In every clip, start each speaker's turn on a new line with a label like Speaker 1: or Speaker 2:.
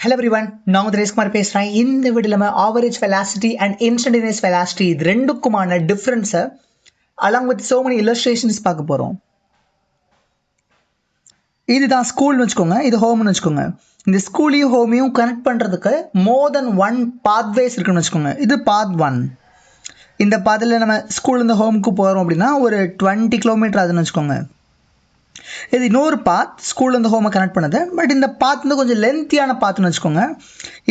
Speaker 1: Hello everyone, நான் திரேஷ்குமார் பேசுகிறேன். இந்த வீடியோவில் நம்ம average velocity and instantaneous velocity இது ரெண்டுக்குமான டிஃப்ரென்ஸை along with so many illustrations பார்க்க போகிறோம். இதுதான் ஸ்கூல்னு வச்சுக்கோங்க, இது ஹோம்னு வச்சுக்கோங்க. இந்த ஸ்கூலையும் ஹோமையும் கனெக்ட் பண்ணுறதுக்கு மோர் தென் ஒன் பாத்வேஸ் இருக்குன்னு வச்சுக்கோங்க. இது பாத் 1. இந்த பாத்தில் நம்ம ஸ்கூல்லேருந்து ஹோமுக்கு போகிறோம் அப்படின்னா ஒரு 20 கிலோமீட்டர் ஆகுதுன்னு வச்சுக்கோங்க. இது இன்னொரு பாத் ஸ்கூல்லேருந்து ஹோமை கனெக்ட் பண்ணுது. பட் இந்த பாத் வந்து கொஞ்சம் லென்த்தியான பாத்துன்னு வச்சுக்கோங்க.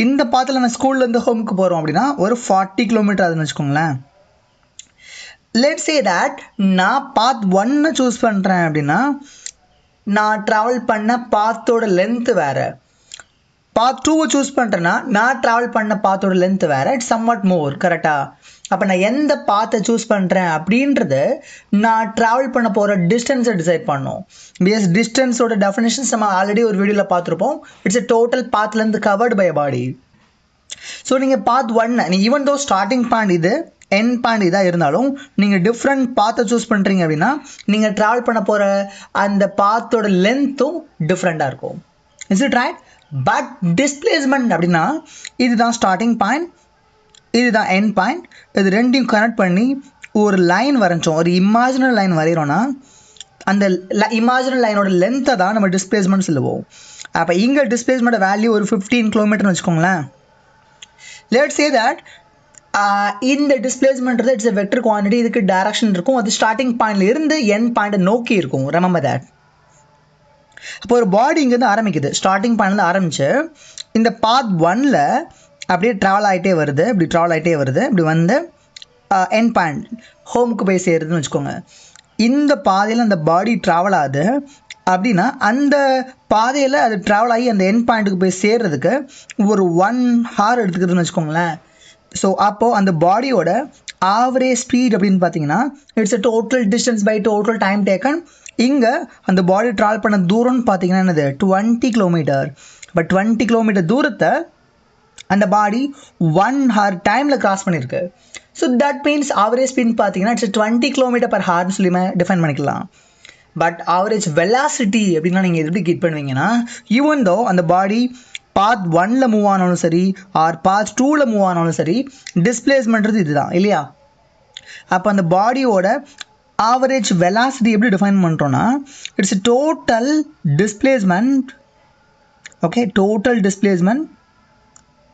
Speaker 1: இந்த பாத்தில் நம்ம ஸ்கூல்லேருந்து ஹோமுக்கு போகிறோம் அப்படின்னா ஒரு 40 கிலோமீட்டர் ஆகுதுன்னு வச்சுக்கோங்களேன். லெட்ஸ் சே தட் நான் பாத் 1 சூஸ் பண்ணுறேன் அப்படின்னா நான் ட்ராவல் பண்ண பாத்தோட லென்த்து வேறு. பாத் 2 சூஸ் பண்ணுறேன்னா நான் ட்ராவல் பண்ண பாத்தோட லென்த்து வேறு. இட்ஸ் சம்வாட் மோர். கரெக்டாக? அப்போ நான் எந்த பாத்தை சூஸ் பண்ணுறேன் அப்படின்றது நான் ட்ராவல் பண்ண போகிற டிஸ்டன்ஸை டிசைட் பண்ணோம். பிகாஸ் டிஸ்டன்ஸோட டெஃபினேஷன்ஸ் நம்ம ஆல்ரெடி ஒரு வீடியோவில் பார்த்துருப்போம். இட்ஸ் எ டோட்டல் பாத்லேருந்து கவர்டு பை பாடி. ஸோ நீங்கள் பாத் 1 நீங்கள் ஈவன் தோ ஸ்டார்டிங் பாயிண்ட் இது எண்ட் பாயிண்ட் இதாக இருந்தாலும் நீங்கள் டிஃப்ரெண்ட் பாத்தை சூஸ் பண்ணுறீங்க அப்படின்னா நீங்கள் ட்ராவல் பண்ண போகிற அந்த பாத்தோட லென்த்தும் டிஃப்ரெண்ட்டாக இருக்கும். Is it right? But displacement அப்படின்னா இதுதான் ஸ்டார்டிங் பாயிண்ட், இதுதான் எண்ட் பாயிண்ட். இது ரெண்டையும் கனெக்ட் பண்ணி ஒரு லைன் வரைஞ்சோம், ஒரு இமேஜினரி லைன் வரைகிறோன்னா அந்த இமேஜினரி லைனோட லென்த்தை தான் நம்ம டிஸ்பிளேஸ்மெண்ட் சொல்லுவோம். அப்போ இங்கே டிஸ்பிளேஸ்மெண்ட் வேல்யூ ஒரு 15 கிலோமீட்டர்னு வச்சுக்கோங்களேன். லெட்ஸ் சே தட் இந்த displacement it's a vector quantity. இதுக்கு டைரக்ஷன் இருக்கும். அது ஸ்டார்டிங் பாயிண்ட்ல இருந்து எண்ட் பாயிண்ட்டை நோக்கி இருக்கும். Remember that. அப்போ ஒரு பாடி இங்கேருந்து ஆரம்பிக்குது, ஸ்டார்டிங் பாயிண்ட்லேருந்து ஆரம்பிச்சு இந்த பாத் 1ல் அப்படியே ட்ராவல் ஆகிட்டே வருது, இப்படி ட்ராவல் ஆகிட்டே வருது, இப்படி வந்து எண்ட் பாயிண்ட் ஹோமுக்கு போய் சேருதுன்னு வச்சுக்கோங்க. இந்த பாதையில் அந்த பாடி ட்ராவல் ஆகுது அப்படின்னா அந்த பாதையில் அது ட்ராவல் ஆகி அந்த எண்ட் பாயிண்ட்டுக்கு போய் சேர்றதுக்கு ஒரு 1 hour எடுத்துக்குதுன்னு வச்சுக்கோங்களேன். ஸோ அப்போது அந்த பாடியோட ஆவரேஜ் ஸ்பீட் அப்படின்னு பார்த்தீங்கன்னா it's a total distance by total time taken. இங்கே அந்த பாடி ட்ராவல் பண்ண தூரம்னு பார்த்தீங்கன்னா என்னது 20 கிலோமீட்டர். இப்போ 20 கிலோமீட்டர் தூரத்தை அந்த பாடி 1 hour டைமில் கிராஸ் பண்ணியிருக்கு. So that means average speed பார்த்தீங்கன்னா இட்ஸ் 20 km/h சொல்லி டிஃபைன் பண்ணிக்கலாம். பட் ஆவரேஜ் வெலாசிட்டி அப்படின்னா நீங்கள் எப்படி கெட் பண்ணுவீங்கன்னா ஈவன் தோ அந்த பாடி பாத் 1ல் மூவ் ஆனாலும் சரி ஆர் பாத் 2ல் மூவ் ஆனாலும் சரி டிஸ்பிளேஸ்மெண்ட்றது இதுதான் இல்லையா? அப்போ அந்த பாடியோட ஆவரேஜ் வெலாசிட்டி எப்படி டிஃபைன் பண்ணுறோன்னா it's total displacement. Okay, total displacement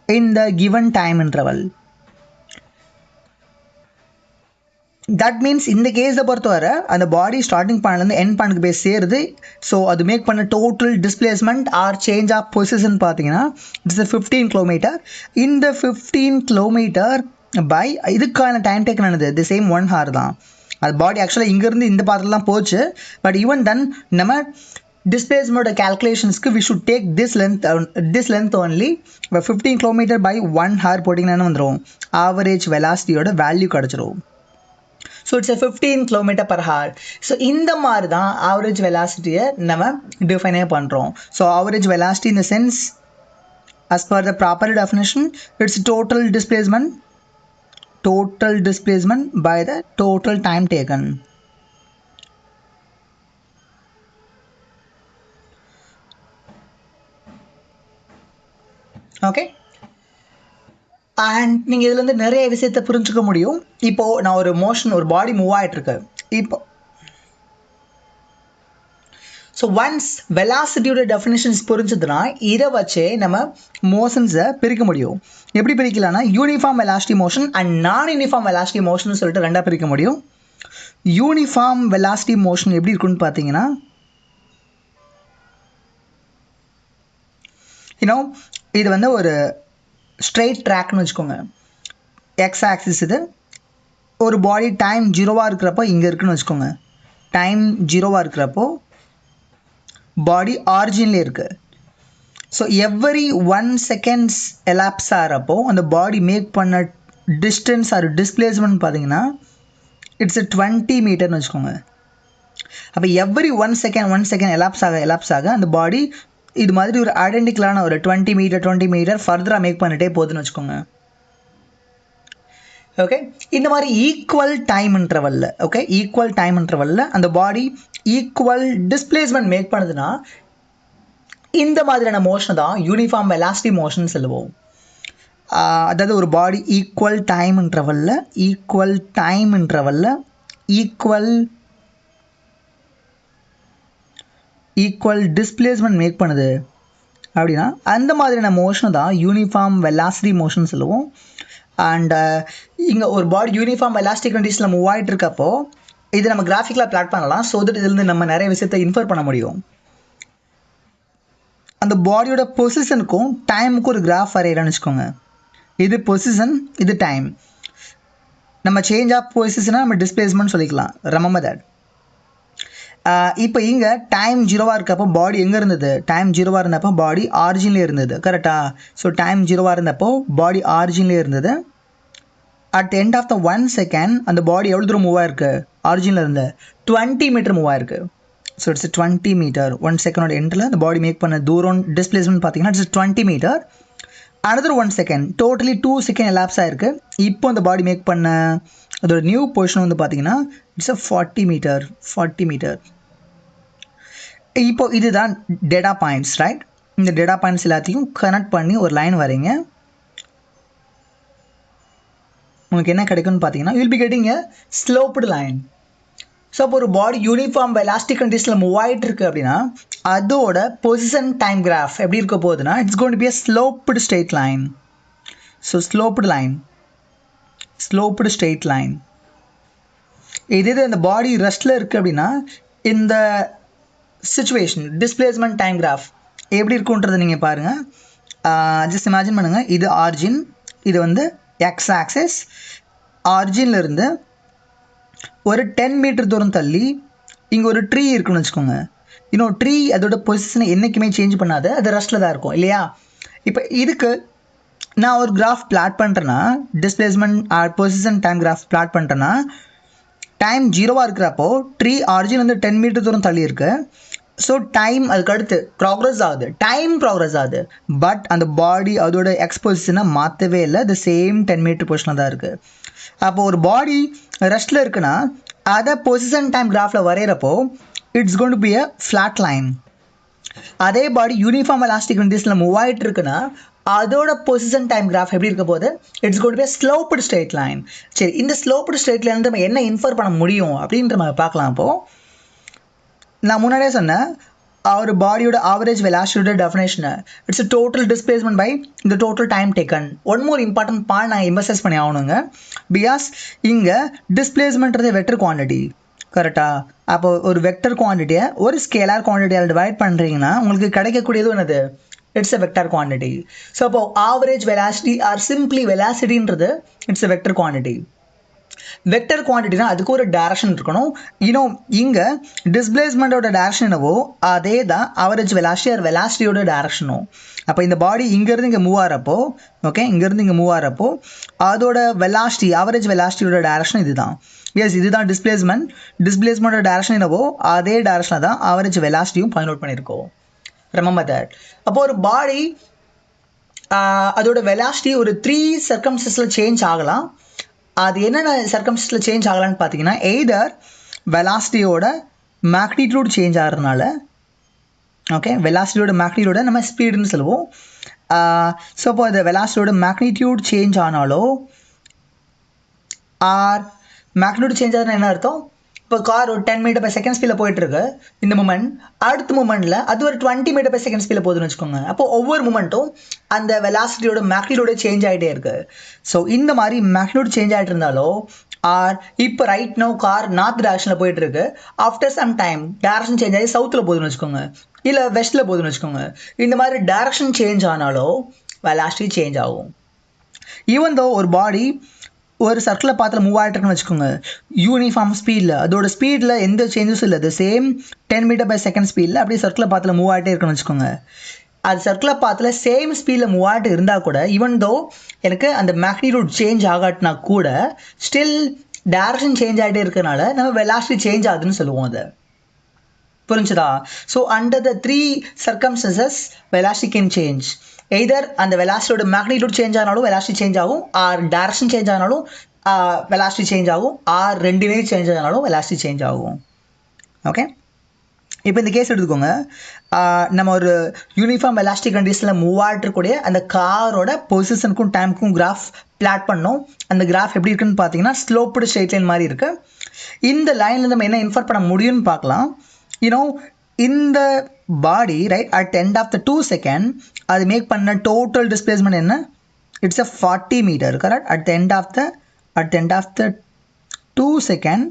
Speaker 1: in the given time interval. That means இந்த கேஸை பொறுத்தவரை அந்த பாடி ஸ்டார்டிங் பாயிண்ட்லேருந்து எண்ட் பாயிண்ட்க்கு போய் சேருது. ஸோ அது மேக் பண்ண total displacement or change of position பார்த்தீங்கன்னா இட்ஸ் 15 கிலோமீட்டர். இந்த 15 கிலோமீட்டர் பை இதுக்கான டைம் டேக்கன் ஆனது தி சேம் 1 hour தான். அது பாடி ஆக்சுவலாக இங்கேருந்து இந்த பாத்தில் தான் போச்சு. பட் ஈவன் தென் நம்ம டிஸ்பிளேஸ்மெண்ட் கேல்குலேஷன்ஸ்க்கு we should take this length only. இப்போ 15 கிலோமீட்டர் பை 1 hour போட்டிங்கன்னா வந்துடும் ஆவரேஜ் வெலாசிட்டியோட வேல்யூ கிடச்சிரும். So it's 15 km/h. ஸோ இந்த மாதிரி தான் ஆவரேஜ் வெலாசிட்டியை நம்ம டிஃபைனே பண்ணுறோம். So average velocity in the sense as per the proper definition it's total displacement by the total time taken. Okay, and நீங்கள் இதில் வந்து நிறைய விஷயத்தை புரிஞ்சுக்க முடியும். இப்போது நான் ஒரு பாடி மூவ் ஆகிட்டுருக்கு இப்போ. ஸோ ஒன்ஸ் வெலாசிட்டியோட டெஃபினேஷன்ஸ் புரிஞ்சதுன்னா இதை வச்சே நம்ம மோஷன்ஸை பிரிக்க முடியும். எப்படி பிரிக்கலாம்னா யூனிஃபார்ம் வெலாசிட்டி மோஷன் அண்ட் நான் யூனிஃபார்ம் வெலாசிட்டி மோஷன் சொல்லிட்டு ரெண்டாக பிரிக்க முடியும். யூனிஃபார்ம் வெலாசிட்டி மோஷன் எப்படி இருக்குன்னு பார்த்தீங்கன்னா இது வந்து ஒரு ஸ்ட்ரெயிட் ட்ராக்னு வச்சுக்கோங்க. எக்ஸ் ஆக்சிஸ் இது. ஒரு பாடி டைம் 0 இருக்கிறப்போ இங்கே இருக்குன்னு வச்சுக்கோங்க. டைம் 0 இருக்கிறப்போ பாடி ஆரிஜின்லேயே இருக்குது. ஸோ எவ்ரி 1 seconds எலாப்ஸ் ஆகிறப்போ அந்த பாடி மேக் பண்ண டிஸ்டன்ஸ் ஆர் டிஸ்பிளேஸ்மெண்ட் பார்த்தீங்கன்னா இட்ஸ் 20 மீட்டர்னு வச்சுக்கோங்க. அப்போ எவ்ரி 1 second எலாப்ஸ் ஆக அந்த பாடி இது மாதிரி ஒரு ஐடென்டிக்கலான ஒரு 20 மீட்டர் ஃபர்தராக மேக் பண்ணிட்டே போகுதுன்னு வச்சுக்கோங்க. ஓகே, இந்த மாதிரி ஈக்குவல் டைம் இன்டர்வல்ல அந்த பாடி ஈக்குவல் டிஸ்பிளேஸ்மெண்ட் மேக் பண்ணுதுன்னா இந்த மாதிரியான மோஷன் தான் யூனிஃபார்ம் வெலாசிட்டி மோஷன் சொல்லுவோம். அதாவது ஒரு பாடி ஈக்குவல் டைம் இன்டர்வல்ல ஈக்குவல் டிஸ்பிளேஸ்மெண்ட் மேக் பண்ணுது அப்படின்னா அந்த மாதிரியான மோஷனை தான் யூனிஃபார்ம் வெலாசிட்டி மோஷன் சொல்லுவோம். அண்ட் இங்கே ஒரு பாடி யூனிஃபார்ம் வெலாசிட்டி கண்டிஷனில் மூவ் ஆகிட்டு இருக்கப்போ இது நம்ம கிராஃபிக்கில் பிளாட் பண்ணலாம். ஸோ தட் இதுலேருந்து நம்ம நிறைய விஷயத்தை இன்ஃபர் பண்ண முடியும். அந்த பாடியோட பொசிஷனுக்கும் டைமுக்கும் ஒரு கிராஃப் வரையலாம்னு வச்சுக்கோங்க. இது பொசிஷன், இது டைம். நம்ம சேஞ்ச் ஆஃப் பொசிஷனாக நம்ம டிஸ்பிளேஸ்மெண்ட் சொல்லிக்கலாம். Remember that. இப்போ இங்கே டைம் 0 இருக்கப்போ பாடி எங்கே இருந்தது? டைம் 0 இருந்தப்போ பாடி ஆரிஜின்லேயே இருந்தது. கரெக்டாக? ஸோ டைம் 0 இருந்தப்போ பாடி ஆரிஜின்லேயே இருந்தது. At end of the 1 second அந்த பாடி எவ்வளோ தூரம் மூவ் ஆயிருக்கு? ஆரிஜினில் இருந்து 20 மீட்டர் மூவ் ஆயிருக்கு. So it's 20 metre. 1 செகண்டோட எண்டில் அந்த பாடி மேக் பண்ண தூரம் டிஸ்பிளேஸ்மெண்ட் பார்த்தீங்கன்னா it's 20 metre. another 1 second, totally 2 second elapse ஆயிருக்கு. இப்போ அந்த பாடி மேக் பண்ண அதோட நியூ பொசிஷன் வந்து பார்த்தீங்கன்னா இட்ஸ் 40 மீட்டர். இப்போ இதுதான் டேட்டா பாயிண்ட்ஸ், ரைட்? இந்த டேட்டா பாயிண்ட்ஸ் எல்லாத்தையும் கனெக்ட் பண்ணி ஒரு லைன் வரைங்க. உங்களுக்கு என்ன கிடைக்கும்னு பார்த்தீங்கன்னா you'll be getting a sloped line. So அப்போ ஒரு பாடி யூனிஃபார்ம் வெலாசிட்டி கண்டிஷனில் மூவ் ஆகிட்டு இருக்கு அப்படின்னா அதோட பொசிஷன் டைம் கிராஃப் எப்படி இருக்க போகுதுன்னா it's going to be a sloped straight line. So sloped straight line. இது இந்த பாடி ரெஸ்ட்டில் இருக்குது அப்படின்னா இந்த சிச்சுவேஷன் டிஸ்பிளேஸ்மெண்ட் டைம் கிராஃப் எப்படி இருக்குன்றதை நீங்கள் பாருங்கள். ஜஸ்ட் இமேஜின் பண்ணுங்கள். இது ஆரிஜின், இது வந்து எக்ஸ் ஆக்சிஸ். ஆரிஜின்லேருந்து ஒரு 10 மீட்டர் தூரம் தள்ளி இங்கே ஒரு ட்ரீ இருக்குன்னு வச்சுக்கோங்க. இன்னும் ட்ரீ அதோட பொசிஷனை என்றைக்குமே சேஞ்ச் பண்ணாது, அது ரெஸ்ட்டில் தான் இருக்கும் இல்லையா? இப்போ இதுக்கு நான் ஒரு கிராஃப் பிளாட் பண்ணுறேன்னா displacement position time graph plot பண்ணுறேன்னா டைம் 0 இருக்கிறப்போ ட்ரீ ஆரிஜின் வந்து 10 மீட்டர் தூரம் தள்ளி இருக்கு. ஸோ டைம் அதுக்கு அடுத்து ப்ராக்ரஸ் ஆகுது. பட் அந்த பாடி அதோட எக்ஸ்பொசிஷனை மாற்றவே இல்லை. த சேம் 10 மீட்டர் பொசிஷனில் தான் இருக்குது. அப்போ ஒரு பாடி ரெஸ்ட்டில் இருக்குன்னா அதை பொசிஷன் டைம் கிராஃபில் வரைகிறப்போ it's going to be a flat line. அதே பாடி யூனிஃபார்ம் எலாஸ்டிக் கண்டிஷனில் மூவ் ஆகிட்டு இருக்குன்னா அதோட பொசிஷன் டைம் கிராஃப் எப்படி இருக்க போகுது? It's going to be a sloped straight line. சரி, இந்த ஸ்லோப்டு ஸ்ட்ரெயிட் லைன் நம்ம என்ன இன்ஃபர் பண்ண முடியும் அப்படின்ற நம்ம பார்க்கலாம். அப்போது நான் முன்னாடியே சொன்னேன் ஒரு பாடியோட ஆவரேஜ் வெலாசிட்டியோட டெஃபினேஷனை இட்ஸ் டோட்டல் டிஸ்பிளேஸ்மெண்ட் பை இந்த total time taken. One more important point நான் எம்பசைஸ் பண்ணி ஆகணுங்க. பிகாஸ் இங்கே டிஸ்பிளேஸ்மெண்ட்றது வெக்டர் குவான்டிட்டி, கரெக்டாக? அப்போ ஒரு வெக்டர் குவான்டிட்டியை ஒரு ஸ்கேலார் குவான்டிட்டியால் டிவைட் பண்ணுறீங்கன்னா உங்களுக்கு கிடைக்கக்கூடியது என்னது? It's a vector quantity. So அப்போ ஆவரேஜ் வெலாசிட்டி ஆர் சிம்பிளி வெலாசிட்டின்றது it's a vector quantity. Vector குவான்டிட்டினா அதுக்கு ஒரு டைரக்ஷன் இருக்கணும். இன்னும் இங்கே டிஸ்பிளேஸ்மெண்ட்டோட டைரக்ஷன் என்னவோ அதே தான் ஆவரேஜ் வெலாசிட்டி ஆர் வெலாசிட்டியோட டைரக்ஷனும். அப்போ இந்த பாடி இங்கேருந்து இங்கே மூவ் ஆகிறப்போ, ஓகே, இங்கேருந்து இங்கே மூவ் ஆகிறப்போ அதோட வெலாசிட்டி ஆவரேஜ் வெலாசிட்டியோட டைரக்ஷன் இதுதான். எஸ், இதுதான் டிஸ்பிளேஸ்மெண்ட்டோட டைரக்ஷன் என்னவோ அதே டைரக்ஷனில் தான் ஆவரேஜ் வெலாசிட்டியும் பாயிண்ட் அவுட் பண்ணியிருக்கோம். Remember that. அப்போ ஒரு பாடி அதோட வெலாசிட்டி ஒரு 3 சர்க்கம்ஸ்டன்ஸில் சேஞ்ச் ஆகலாம். அது என்னென்ன சர்க்கம்ஸ்டன்ஸில் சேஞ்ச் ஆகலான்னு பார்த்தீங்கன்னா எய்தர் வெலாசிட்டியோட மேக்னிடியூட் சேஞ்ச் ஆகிறதுனால, ஓகே, வெலாசிட்டியோட மேக்னிடியூட நம்ம ஸ்பீடுன்னு சொல்லுவோம். ஸோ அப்போ அந்த வெலாசிட்டியோட மேக்னிடியூட் சேஞ்ச் ஆனாலோ ஆர் மேக்னிடியூட் சேஞ்ச் ஆகுதுன்னா என்ன அர்த்தம்? இப்போ கார் ஒரு 10 மீட்டர் பை செகண்ட் ஸ்பீடில் போயிட்டுருக்கு இந்த மூமெண்ட், அடுத்த மூமெண்ட்டில் அது ஒரு 20 மீட்டர் பை செகண்ட் ஸ்பீடில் போகுதுன்னு வச்சுக்கோங்க. அப்போது ஒவ்வொரு மூமெண்ட்டும் அந்த வெலாசிட்டியோட மேக்னிடியூட சேஞ்ச் ஆகிட்டே இருக்குது. ஸோ இந்த மாதிரி மேக்னிடியூட் சேஞ்ச் ஆகிட்டு இருந்தாலோ ஆர் இப்போ ரைட் நோ கார் நார்த் டைரக்ஷனில் போயிட்டுருக்கு, after some time direction change ஆகி சவுத்தில் போகுதுன்னு வச்சுக்கோங்க, இல்லை வெஸ்ட்டில் போகுதுன்னு வச்சுக்கோங்க. இந்த மாதிரி டைரக்ஷன் சேஞ்ச் ஆனாலோ வெலாசிட்டி சேஞ்ச் ஆகும். ஈவன் தோ ஒரு பாடி ஒரு சர்க்கிளை பார்த்து மூவ் ஆகிட்டுருக்குன்னு வச்சுக்கோங்க, யூனிஃபார்ம் ஸ்பீடில் அதோட ஸ்பீடில் எந்த சேஞ்சஸும் இல்லை, அது சேம் 10 மீட்டர் பை செகண்ட் ஸ்பீடில் அப்படியே சர்க்கிளை பார்த்து மூவ் ஆகிட்டே இருக்குன்னு வச்சுக்கோங்க. அது சர்க்கிளை பார்த்துல சேம் ஸ்பீடில் மூவ் ஆகிட்டு இருந்தால் கூட ஈவன் தோ எனக்கு அந்த மேக்னிடியூட் சேஞ்ச் ஆகாட்டினா கூட ஸ்டில் டைரக்ஷன் சேஞ்ச் ஆகிட்டே இருக்கிறனால நம்ம வெலாசிட்டி சேஞ்ச் ஆகுதுன்னு சொல்லுவோம். அதை புரிஞ்சுதா? So under the 3 circumstances velocity can change. Either அந்த வெலாசிட்டியோட மேக்னிடியூட் சேஞ்ச் ஆனாலும் வெலாசிட்டி சேஞ்ச் ஆகும், ஆர் டைரக்ஷன் சேஞ்ச் ஆனாலும் வெலாசிட்டி சேஞ்ச் ஆகும், ஆர் ரெண்டுமே சேஞ்ச் ஆனாலும் வெலாசிட்டி சேஞ்ச் ஆகும். ஓகே, இப்போ இந்த கேஸ் எடுத்துக்கோங்க, நம்ம ஒரு யூனிஃபார்ம் எலாஸ்டிக் கண்டிஷனில் மூவ் ஆகிட்டுக்கூடிய அந்த காரோட பொசிஷனுக்கும் டைமுக்கும் கிராஃப் பிளாட் பண்ணோம். அந்த கிராஃப் எப்படி இருக்குன்னு பார்த்தீங்கன்னா ஸ்லோப்டு ஸ்ட்ரெயிட் லைன் மாதிரி இருக்குது. இந்த லைனில் நம்ம என்ன இன்ஃபர் பண்ண முடியும்னு பார்க்கலாம். யூனோ இந்த body right at end of the 2 second அது மேக் பண்ண டோட்டல் டிஸ்பிளேஸ்மெண்ட் என்ன? It's a 40 metre. Correct. At end of the 2 second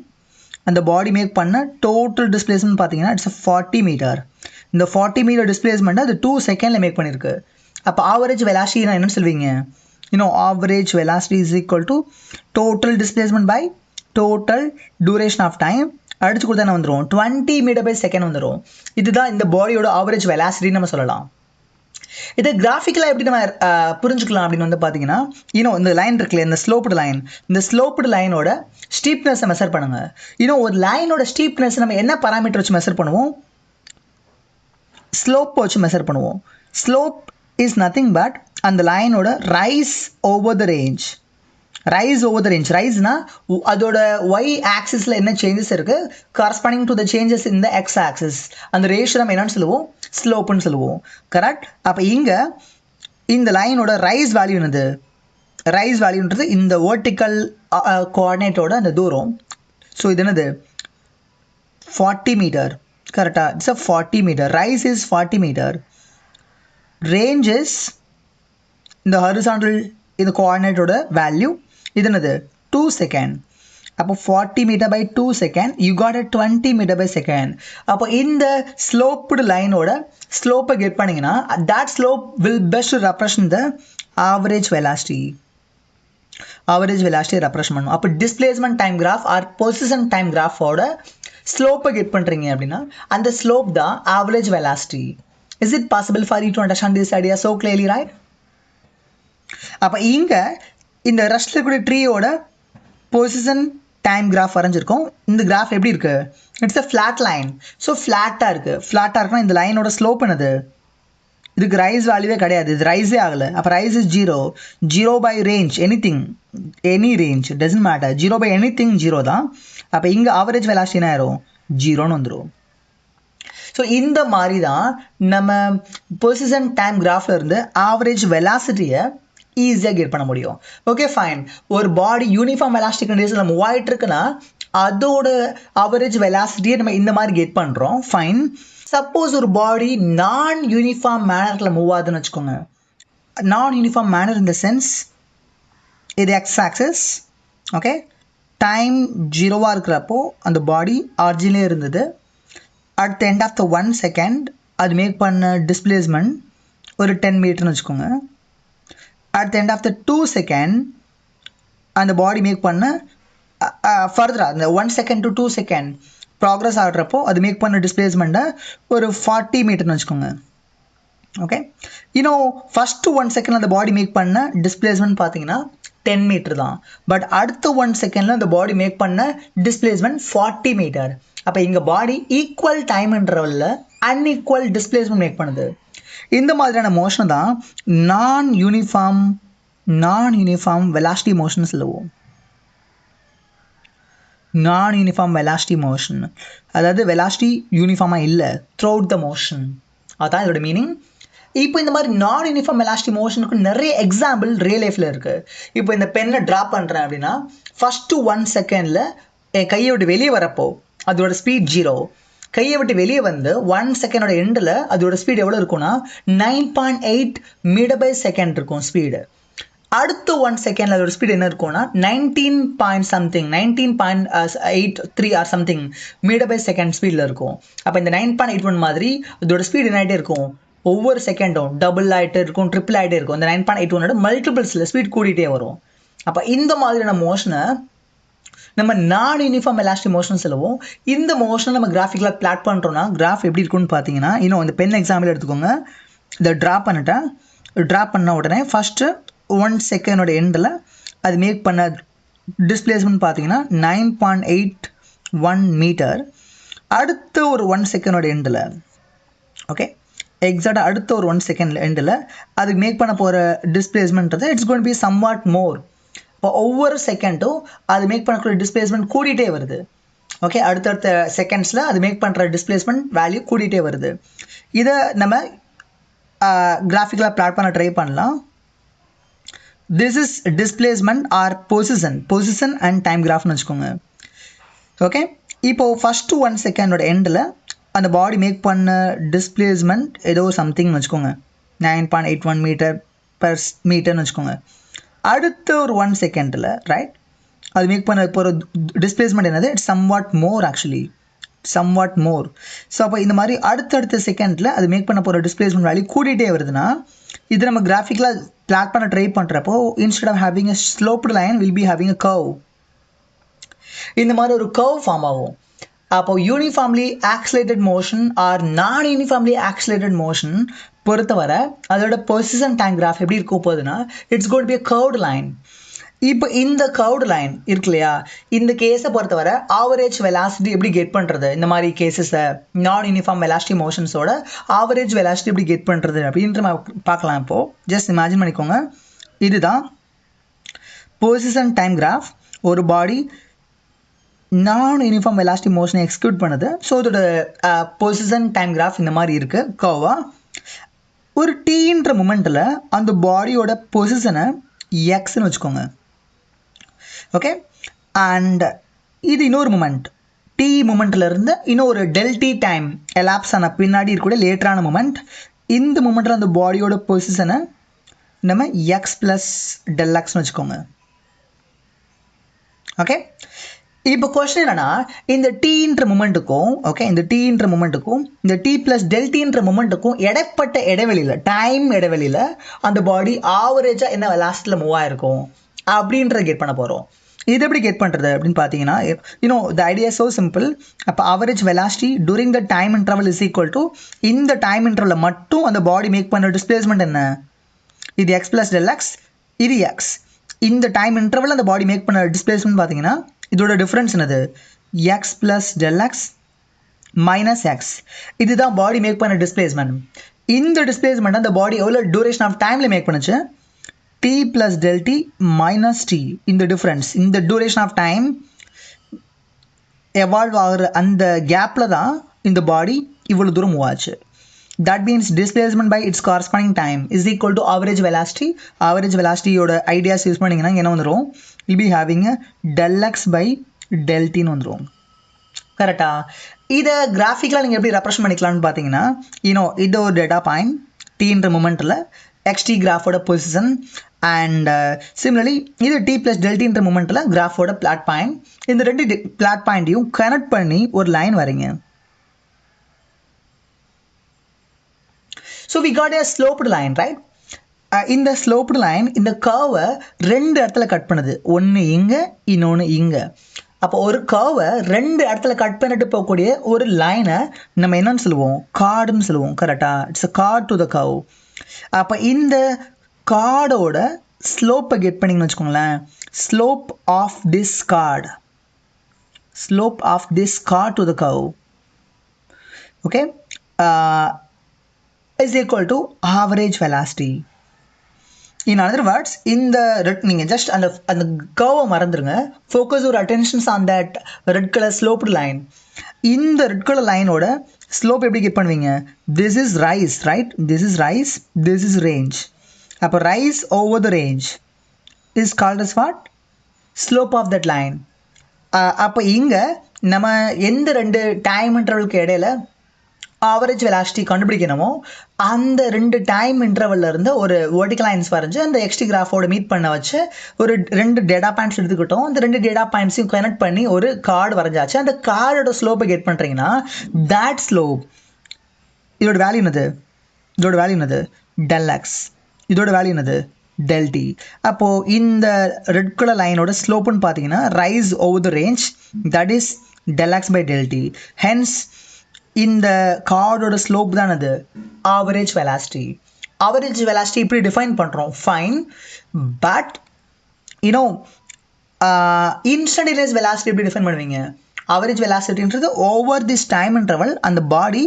Speaker 1: அந்த பாடி மேக் பண்ண டோட்டல் டிஸ்பிளேஸ்மெண்ட் பார்த்தீங்கன்னா இட்ஸ் 40 மீட்டர். இந்த 40 மீட்டர் டிஸ்பிளேஸ்மெண்ட்டை அது 2 செகண்டில் மேக் பண்ணியிருக்கு. அப்போ ஆவரேஜ் வெலாசிட்டி நான் என்ன சொல்வீங்க? Average velocity is equal to total displacement by total duration of time அடிச்சு கொடுத்தா வந்துடும் 20 மீட்டர் பை செகண்ட் வந்துடும். இதுதான் இந்த பாடியோட ஆவரேஜ் வெலாசிட்டின்னு நம்ம சொல்லலாம். இதை கிராஃபிக்கலாக எப்படி நம்ம புரிஞ்சுக்கலாம் அப்படின்னு வந்து பார்த்தீங்கன்னா, இந்த லைன் இருக்குல்ல, இந்த ஸ்லோப்டு லைனோட ஸ்டீப்னஸை மெஷர் பண்ணுங்கள். ஒரு லைனோட ஸ்டீப்னஸ் நம்ம என்ன பாராமீட்டர் வச்சு மெஷர் பண்ணுவோம்? ஸ்லோப் வச்சு மெஷர் பண்ணுவோம். ஸ்லோப் இஸ் நத்திங் பட் அந்த லைனோட ரைஸ் ஓவர் த ரேஞ்ச். ரைஸ்னா அதோட ஒய் ஆக்சிஸில் என்ன சேஞ்சஸ் இருக்குது corresponding to the changes in the X axis. அந்த ரேஷியோ நம்ம என்னன்னு சொல்லுவோம்? ஸ்லோப்புன்னு சொல்லுவோம். கரெக்ட். அப்போ இங்கே இந்த லைனோட ரைஸ் வேல்யூ என்னது? ரைஸ் வேல்யூன்றது இந்த வெர்டிக்கல் கோஆர்டினேட்டோட அந்த தூரம். ஸோ இது என்னது? 40 மீட்டர். கரெக்டாக. It's 40 metre. Rise is 40 metre. Range is இந்த ஹரிசாண்டல் இந்த கோஆர்டினேட்டோட வேல்யூ. இது என்னது? 2 செகண்ட். அப்போ 40 metre by 2 second you got 20 metre by second. அப்போ இந்த ஸ்லோப்டு லைனோட ஸ்லோப்பை கெட் பண்ணிங்கன்னா that slope will best represent the average velocity. Represent பண்ணும். அப்போ displacement time graph or position time கிராஃபோட ஸ்லோப்பை கெட் பண்ணுறீங்க அப்படின்னா அந்த ஸ்லோப் தான் average velocity. Is it possible for you to understand this idea so clearly, right? அப்போ இங்கே இந்த ரெஸ்ட்டில் இருக்கக்கூடிய ட்ரீயோட பொசிஷன் டைம் கிராஃப் வரைஞ்சிருக்கோம். இந்த கிராஃப் எப்படி இருக்குது? It's flat line. ஸோ ஃப்ளாட்டாக இருக்குன்னா இந்த லைனோட ஸ்லோப் என்னது? இதுக்கு ரைஸ் வேல்யூவே கிடையாது. இது ரைஸே ஆகலை. அப்போ rise is 0 by range any range doesn't matter. 0 by anything 0 தான். அப்போ இங்கே ஆவரேஜ் வெலாசிட்டி என்ன ஆயிரும்? 0ன்னு வந்துடும். ஸோ இந்த மாதிரி தான் நம்ம பொசிஷன் டைம் கிராஃபில் இருந்து ஆவரேஜ் வெலாசிட்டியை ஈஸியாக கெட் பண்ண முடியும். Okay fine. ஒரு பாடி யூனிஃபார்ம் எலாஸ்டிக் கண்டிஷனில் மூவ் ஆகிட்டு இருக்குன்னா அதோட ஆவரேஜ் வெலாசிட்டியை நம்ம இந்த மாதிரி கெட் பண்ணுறோம். ஃபைன். சப்போஸ் ஒரு பாடி நான் யூனிஃபார்ம் மேனரில் மூவ் ஆகுதுன்னு வச்சுக்கோங்க. நான் uniform manner in the sense இது எக்ஸ் ஆக்சிஸ். ஓகே. டைம் 0வாக இருக்கிறப்போ அந்த பாடி ஆர்ஜின்லே இருந்தது. At the end of the 1 second அது மேக் பண்ண டிஸ்பிளேஸ்மெண்ட் ஒரு 10 மீட்டர்னு வச்சுக்கோங்க. At the end of the 2 second அந்த பாடி மேக் பண்ண ஃபர்தராக அந்த 1 செகண்ட் டு 2 செகண்ட் ப்ராக்ரஸ் ஆகிறப்போ அது மேக் பண்ண டிஸ்பிளேஸ்மெண்ட்டை ஒரு 40 மீட்டர்னு வச்சுக்கோங்க. ஓகே. ஃபஸ்ட்டு 1 செகண்ட் அந்த பாடி மேக் பண்ண டிஸ்பிளேஸ்மெண்ட் பார்த்தீங்கன்னா 10 மீட்டர் தான். பட் அடுத்த 1 செகண்டில் அந்த பாடி மேக் பண்ண டிஸ்பிளேஸ்மெண்ட் 40 மீட்டர். அப்போ இங்கே பாடி ஈக்குவல் டைம் இன்டர்வலில் அன்ஈக்குவல் டிஸ்பிளேஸ்மெண்ட் மேக் பண்ணுது. இந்த மாதிரியான மோஷன் தான் நான் யூனிஃபார்ம் வெலாசிட்டி மோஷன் சொல்லுவோம். நான் யூனிஃபார்ம் வெலாசிட்டி மோஷன், அதாவது வெலாசிட்டி யூனிஃபார்மாக இல்லை த்ரூ அவுட் த மோஷன். அதுதான் இதோட மீனிங். இப்போ இந்த மாதிரி நான் யூனிஃபார்ம் வெலாசிட்டி மோஷனுக்கு நிறைய எக்ஸாம்பிள் ரியல் லைஃப்பில் இருக்குது. இப்போ இந்த பென்னை ட்ரா பண்ணுறேன் அப்படின்னா ஃபஸ்ட்டு 1 செகண்டில் என் கையை விட்டு வெளியே வரப்போ அதோட ஸ்பீட் 0. கையை விட்டு வெளியே வந்து 1 செகண்டோட எண்டில் அதோட ஸ்பீட் எவ்வளோ இருக்கும்னா 9.8 மீட்டர் பை செகண்ட் இருக்கும் ஸ்பீடு. அடுத்த 1 செகண்டில் அதோட ஸ்பீட் என்ன இருக்கும்னா 19.83 or something metre by second ஸ்பீடில் இருக்கும். அப்போ இந்த 9.81 மாதிரி அதோட ஸ்பீட் என்ன ஆகிட்டே இருக்கும்? ஒவ்வொரு செகண்டும் டபுள் ஆகிட்டே இருக்கும், ட்ரிபிள் ஆகிட்டே இருக்கும். இந்த 9.81ஓட மல்டிபிள்ஸில் ஸ்பீட் கூட்டிகிட்டே வரும். அப்போ இந்த மாதிரியான மோஷனை நம்ம நான் யூனிஃபார்ம் எலாஸ்டிக் மோஷன் சொல்லுவோம். இந்த மோஷனை நம்ம கிராஃபிக்கலாக பிளாட் பண்ணுறோன்னா கிராஃப் எப்படி இருக்குன்னு பார்த்தீங்கன்னா, இந்த பென் எக்ஸாம்பிள் எடுத்துக்கோங்க. இதை ட்ரா பண்ண உடனே ஃபஸ்ட்டு 1 செகண்டோட எண்டில் அது மேக் பண்ண டிஸ்பிளேஸ்மெண்ட் பார்த்தீங்கன்னா 9.81 மீட்டர். அடுத்த ஒரு 1 செகண்டோட எண்டில் ஓகே எக்ஸாக்டாக அடுத்த ஒரு 1 செகண்ட் எண்டில் அதுக்கு மேக் பண்ண போகிற டிஸ்பிளேஸ்மெண்ட்றது it's going to be somewhat more. இப்போ ஒவ்வொரு செகண்டும் அது மேக் பண்ணக்கூடிய டிஸ்பிளேஸ்மெண்ட் கூட்டிகிட்டே வருது. ஓகே, அடுத்தடுத்த செகண்ட்ஸில் அது மேக் பண்ணுற டிஸ்பிளேஸ்மெண்ட் வேல்யூ கூட்டிகிட்டே வருது. இதை நம்ம கிராஃபிக்கலாக பிளாட் பண்ண ட்ரை பண்ணலாம். This is displacement or position and time கிராஃப்னு வச்சுக்கோங்க. ஓகே, இப்போது ஃபஸ்ட்டு 1 செகண்டோட எண்டில் அந்த பாடி மேக் பண்ண டிஸ்பிளேஸ்மெண்ட் ஏதோ சம்திங்னு வச்சுக்கோங்க, 9.81 மீட்டர்னு வச்சுக்கோங்க. அடுத்த ஒரு 1 செகண்டில் ரைட் அது மேக் பண்ண போகிற டிஸ்பிளேஸ்மெண்ட் என்னது, இட்ஸ் சம்வாட் மோர். ஸோ அப்போ இந்த மாதிரி அடுத்தடுத்த செகண்டில் அது மேக் பண்ண போகிற டிஸ்பிளேஸ்மெண்ட் வேல்யூ கூட்டிகிட்டே வருதுன்னா இது நம்ம கிராஃபிக்கலாக பிளாட் பண்ண ட்ரை பண்ணுறப்போ instead of having a sloped line will be having a curve. இந்த மாதிரி ஒரு கர்வ் ஃபார்ம் ஆகும். அப்போது uniformly accelerated motion or non uniformly accelerated motion பொறுத்தவரை அதோட பொசிஷன் டைம் கிராஃப் எப்படி இருக்க போகுதுன்னா it's got be a curved line. இப்போ இந்த கர்வ்டு லைன் இருக்கு இல்லையா, இந்த கேஸை பொறுத்தவரை ஆவரேஜ் வெலாசிட்டி எப்படி கெட் பண்ணுறது, இந்த மாதிரி கேஸஸை நான் யூனிஃபார்ம் வெலாசிட்டி மோஷன்ஸோட ஆவரேஜ் வெலாசிட்டி எப்படி கெட் பண்ணுறது அப்படின்ற பார்க்கலாம். இப்போது ஜஸ்ட் இமேஜின் பண்ணிக்கோங்க, இதுதான் பொசிஷன் டைம் கிராஃப். ஒரு பாடி நான் யூனிஃபார்ம் வெலாசிட்டி மோஷனை எக்ஸிக்யூட் பண்ணுது. ஸோ இதோட பொசிஷன் டைம் கிராஃப் இந்த மாதிரி இருக்குது கர்வாக. ஒரு டீன்ற மூமெண்ட்டில் அந்த பாடியோட பொசிஷனை எக்ஸ்ன்னு வச்சுக்கோங்க. ஓகே, அண்ட் இது இன்னொரு மூமெண்ட் டி மூமெண்ட்லேருந்து இன்னொரு டெல்டி டைம் எலாப்ஸ் ஆன பின்னாடி இருக்கக்கூடிய லேட்டரான மூமெண்ட். இந்த மூமெண்ட்டில் அந்த பாடியோட பொசிஷனை நம்ம எக்ஸ் ப்ளஸ் டெல்எக்ஸ்னு வச்சுக்கோங்க. ஓகே, இப்போ கொஸ்டின் என்னன்னா, இந்த டீன்ற மூமெண்ட்டுக்கும் இந்த டி ப்ளஸ் டெல்டின்ற மூமெண்ட்டுக்கும் இடைப்பட்ட இடைவெளியில் டைம் இடைவெளியில் அந்த பாடி ஆவரேஜாக என்ன வெலாசிட்டியில் மூவ் ஆகிருக்கும் அப்படின்றத கெட் பண்ண போகிறோம். இது எப்படி கெட் பண்ணுறது அப்படின்னு பார்த்தீங்கன்னா, த ஐடியா ஸோ சிம்பிள். அப்போ average velocity during the time interval is equal to இந்த டைம் இன்டர்வலில் மட்டும் அந்த பாடி மேக் பண்ண டிஸ்பிளேஸ்மெண்ட் என்ன, இது எக்ஸ் ப்ளஸ் டெல்எக்ஸ், இது எக்ஸ். இந்த டைம் இன்டர்வல் அந்த பாடி மேக் பண்ண டிஸ்பிளேஸ்மெண்ட் பார்த்தீங்கன்னா இதோட டிஃப்ரென்ஸ் என்னது, X plus del X minus X. இதுதான் பாடி மேக் பண்ண டிஸ்பிளேஸ்மெண்ட். இந்த டிஸ்பிளேஸ்மெண்ட் அந்த பாடி எவ்வளோ டியூரேஷன் ஆஃப் டைமில் மேக் பண்ணுச்சு, T plus del T minus T. இந்த டிஃப்ரென்ஸ், இந்த டியூரேஷன் ஆஃப் டைம் எவால்வ் ஆகிற அந்த கேப்பில் தான் இந்த பாடி இவ்வளோ தூரம் மூவ் ஆச்சு. That means displacement by its corresponding time is equal to average velocity. Average velocity யோட ஐடியாஸ் யூஸ் பண்ணிங்கன்னா என்ன வந்துடும், will be having a del x by del t ன்னு வந்துடும். கரெக்டா? இதை கிராஃபிக்கலாக நீங்கள் எப்படி ரெப்ரசன்ட் பண்ணிக்கலாம்னு பார்த்தீங்கன்னா, இது ஒரு டேட்டா பாயிண்ட் டீன்ற மூமெண்ட்டில் எக்ஸ்டி கிராஃபோட பொசிஷன் அண்ட் சிமிலர்லி இது டி ப்ளஸ் டெல்டின்ற மூமெண்ட்டில் கிராஃபோட பிளாட் பாயிண்ட். இந்த ரெண்டு பிளாட் பாயிண்ட்டையும் கனெக்ட் பண்ணி ஒரு லைன் வரைங்க. So we got a sloped line, right? இந்த ஸ்லோப்டு லைன் இந்த கர்வை ரெண்டு இடத்துல கட் பண்ணுது, ஒன்று இங்கே இன்னொன்று இங்கே. அப்போ ஒரு கர்வை ரெண்டு இடத்துல கட் பண்ணிட்டு போகக்கூடிய ஒரு லைனை நம்ம என்னன்னு சொல்லுவோம், கார்டுன்னு சொல்லுவோம். கரெக்டாக? It's a chord to the curve. அப்போ இந்த கார்டோட ஸ்லோப்பை கெட் பண்ணிங்கன்னு வச்சுக்கோங்களேன், slope of this chord to the curve, okay, is equal to average velocity. In other words, இந்த நீங்கள் ஜஸ்ட் அந்த கர்வை மறந்துடுங்க, focus your attentions on that red color sloped line. இந்த ரெட் கலர் லைனோட ஸ்லோப் எப்படி கெட் பண்ணுவீங்க, this is rise, right? This is rise, this is range. அப்போ rise over the range is called as what? Slope of that line. அப்போ இங்கே நம்ம எந்த ரெண்டு டைம் இன்டர்வலுக்கு இடையில ஆவரேஜ் வெலாசிட்டி கண்டுபிடிக்கணுமோ அந்த ரெண்டு டைம் இன்டர்வல்ல இருந்து ஒரு வெர்டிகல் லைன்ஸ் வரைஞ்சி அந்த எக்ஸ்டி கிராஃபோட மீட் பண்ண வச்சு ஒரு ரெண்டு டேட்டா பாயிண்ட்ஸ் எடுத்துக்கிட்டோம். அந்த ரெண்டு டேட்டா பாயிண்ட்ஸையும் கனெக்ட் பண்ணி ஒரு கார்டு வரைஞ்சாச்சு. அந்த கார்டோட ஸ்லோப்பை கெட் பண்ணுறீங்கன்னா தேட் ஸ்லோப், இதோட வேல்யூ என்னது, டெல் எக்ஸ். இதோட வேல்யூ என்னது, டெல் டி. அப்போது இந்த ரெட் கலர் லைனோட ஸ்லோப்புன்னு பார்த்தீங்கன்னா rise over the range, that is del X by del T. Hence இந்த கார்டோட ஸ்லோப் தான் அது ஆவரேஜ் வெலாசிட்டி. ஆவரேஜ் வெலாசிட்டி இப்படி டிஃபைன் பண்ணுறோம், ஃபைன். பட் இன்ஸ்டன்டேனியஸ் வெலாசிட்டி எப்படி டிஃபைன் பண்ணுவீங்க, ஆவரேஜ் வெலாசிட்டின்றது ஓவர் திஸ் டைம் இன்டர்வல் அந்த பாடி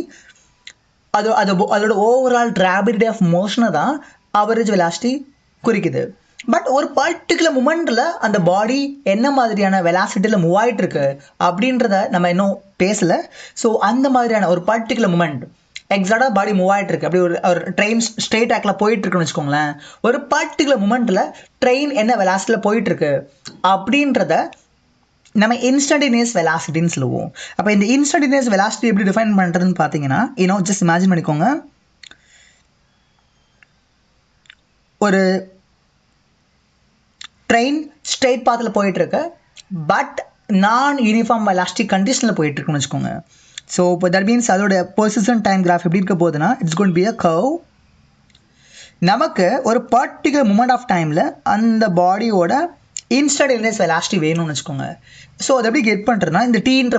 Speaker 1: அதோட ஓவரால் ராபிடிட்டி ஆஃப் மோஷனை தான் ஆவரேஜ் வெலாசிட்டி குறிக்குது. பட் ஒரு பர்டிகுலர் மூமெண்ட்டில் அந்த பாடி என்ன மாதிரியான வெலாசிட்டியில் மூவ் ஆகிட்டு இருக்கு அப்படின்றத நம்ம இன்னும் பேசலை. ஸோ அந்த மாதிரியான ஒரு பர்டிகுலர் மூமெண்ட் எக்ஸாக்டாக பாடி மூவ் ஆகிட்டு இருக்கு, அப்படி ஒரு ட்ரெயின் ஸ்ட்ரெயிட் ட்ராக்ல போயிட்டு இருக்குன்னு வச்சுக்கோங்களேன். ஒரு பர்டிகுலர் மூமெண்ட்டில் ட்ரெயின் என்ன வெலாசிட்டியில் போயிட்டு இருக்கு அப்படின்றத நம்ம இன்ஸ்டன்டேனியஸ் வெலாசிட்டின்னு சொல்லுவோம். அப்போ இந்த இன்ஸ்டன்டேனியஸ் வெலாசிட்டி எப்படி டிஃபைன் பண்ணுறதுன்னு பார்த்தீங்கன்னா, ஜஸ்ட் இமேஜின் பண்ணிக்கோங்க. ஒரு ட்ரெயின் ஸ்ட்ரெயிட் பாத்தில் போயிட்டுருக்கு, பட் நான் யூனிஃபார்ம் வெலாசிட்டி கண்டிஷனில் போயிட்டுருக்குன்னு வச்சுக்கோங்க. ஸோ இப்போ தட் மீன்ஸ் அதோட பொசிஷன் டைம் கிராஃப் எப்படி இருக்க போகுதுன்னா, it's going to be a curve. நமக்கு ஒரு பர்டிகுலர் மூமெண்ட் ஆஃப் டைமில் அந்த பாடியோட இன்ஸ்டன்டேனியஸ் வெலாசிட்டி வேணும்னு வச்சுக்கோங்க. ஸோ அதை எப்படி கெட் பண்ணுறதுனா, இந்த டீன்ற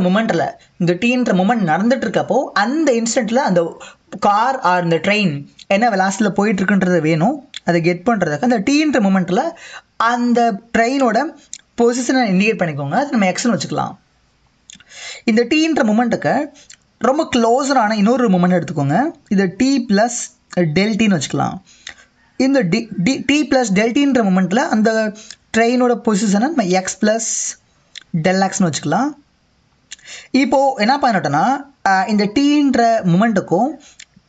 Speaker 1: மூமெண்ட் நடந்துட்டு இருக்கப்போ அந்த இன்ஸ்டன்ட்டில் அந்த கார் ஆர் இந்த ட்ரெயின் என்ன வெலாசிட்டியில் போயிட்டுருக்குன்றது வேணும். அதை கெட் பண்ணுறதுக்கு அந்த டீன்ற மூமெண்ட்டில் அந்த ட்ரெயினோட பொசிஷனை இண்டிகேட் பண்ணிக்கோங்க. அது நம்ம எக்ஸ்னு வச்சுக்கலாம். இந்த டீன்ற மூமெண்ட்டுக்கு ரொம்ப க்ளோஸரான இன்னொரு மூமெண்ட் எடுத்துக்கோங்க. இது டி ப்ளஸ் டெல்டின்னு வச்சுக்கலாம். இந்த டி ப்ளஸ் டெல்டின்ற மூமெண்ட்டில் அந்த ட்ரெயினோட பொசிஷனை நம்ம எக்ஸ் ப்ளஸ் டெல் எக்ஸ்னு வச்சுக்கலாம். இப்போது என்ன பண்ணிட்டோன்னா, இந்த டீன்ற மூமெண்ட்டுக்கும்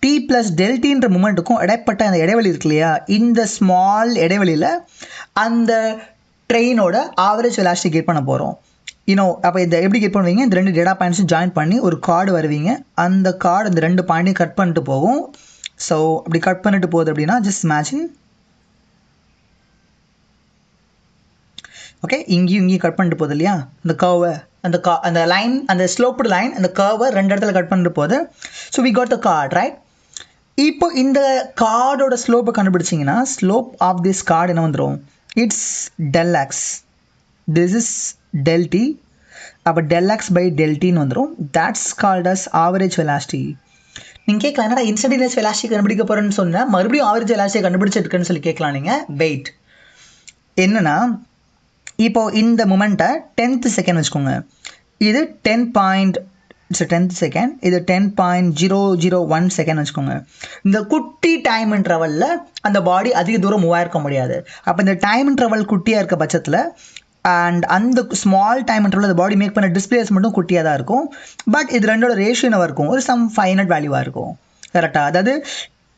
Speaker 1: டி ப்ளஸ் டெல்டின்ற மூமெண்ட்டுக்கும் இடைப்பட்ட அந்த இடைவெளி இருக்கு இல்லையா, இந்த ஸ்மால் இடைவெளியில் அந்த ட்ரெயினோட ஆவரேஜ் வெலாசிட்டி கெட் பண்ண போகிறோம். அப்போ இதை எப்படி கெட் பண்ணுவீங்க, இந்த ரெண்டு டேட்டா பாயிண்ட்ஸும் ஜாயின் பண்ணி ஒரு கார்டு வருவீங்க. அந்த கார்டு இந்த ரெண்டு பாயிண்ட்டையும் கட் பண்ணிட்டு போகும். ஸோ அப்படி கட் பண்ணிட்டு போகுது அப்படின்னா, ஜஸ்ட் இமேஜின். ஓகே, இங்கேயும் கட் பண்ணிட்டு போகுது இல்லையா, அந்த கர்வை, அந்த லைன், அந்த ஸ்லோப்டு லைன், அந்த கர்வை ரெண்டு இடத்துல கட் பண்ணிட்டு போகுது. So we got the chord, right? இப்போ இந்த கார்டோட ஸ்லோப்பை கண்டுபிடிச்சிங்கன்னா, ஸ்லோப் ஆஃப் திஸ் கார்டு என்ன வந்துடும், it's del x, this is del t. அப்போ del x by del t வந்துடும். that's called as average velocity. நீங்கள் கேட்கலாம், என்னடா இன்ஸ்டன்டேனியஸ் வெலாசிட்டி கண்டுபிடிக்க போகிறேன்னு சொன்னால் மறுபடியும் ஆவரேஜ் வெலாசிட்டியை கண்டுபிடிச்சிருக்குன்னு சொல்லி கேட்கலாம் நீங்கள். வெயிட் என்னன்னா, இப்போது இந்த மூமெண்ட்டை 10th செகண்ட் வச்சுக்கோங்க. இது 10th செகண்ட், இது 10.001 செகண்ட் வச்சுக்கோங்க. இந்த குட்டி டைம் இன்டர்வலில் அந்த பாடி அதிக தூரம் மூவ் ஆயிருக்க முடியாது. அப்போ இந்த டைம் இன்டர்வல் குட்டியாக இருக்க பட்சத்தில் அண்ட் அந்த ஸ்மால் டைம் இன்டர்வல் அந்த பாடி மேக் பண்ண டிஸ்பிளேஸ்மெண்ட்டும் குட்டியாக தான் இருக்கும். பட் இது ரெண்டோட ரேஷியோ என்ன இருக்கும், ஒரு சம் ஃபைனட் வேல்யூவாக இருக்கும். கரெக்டாக? அதாவது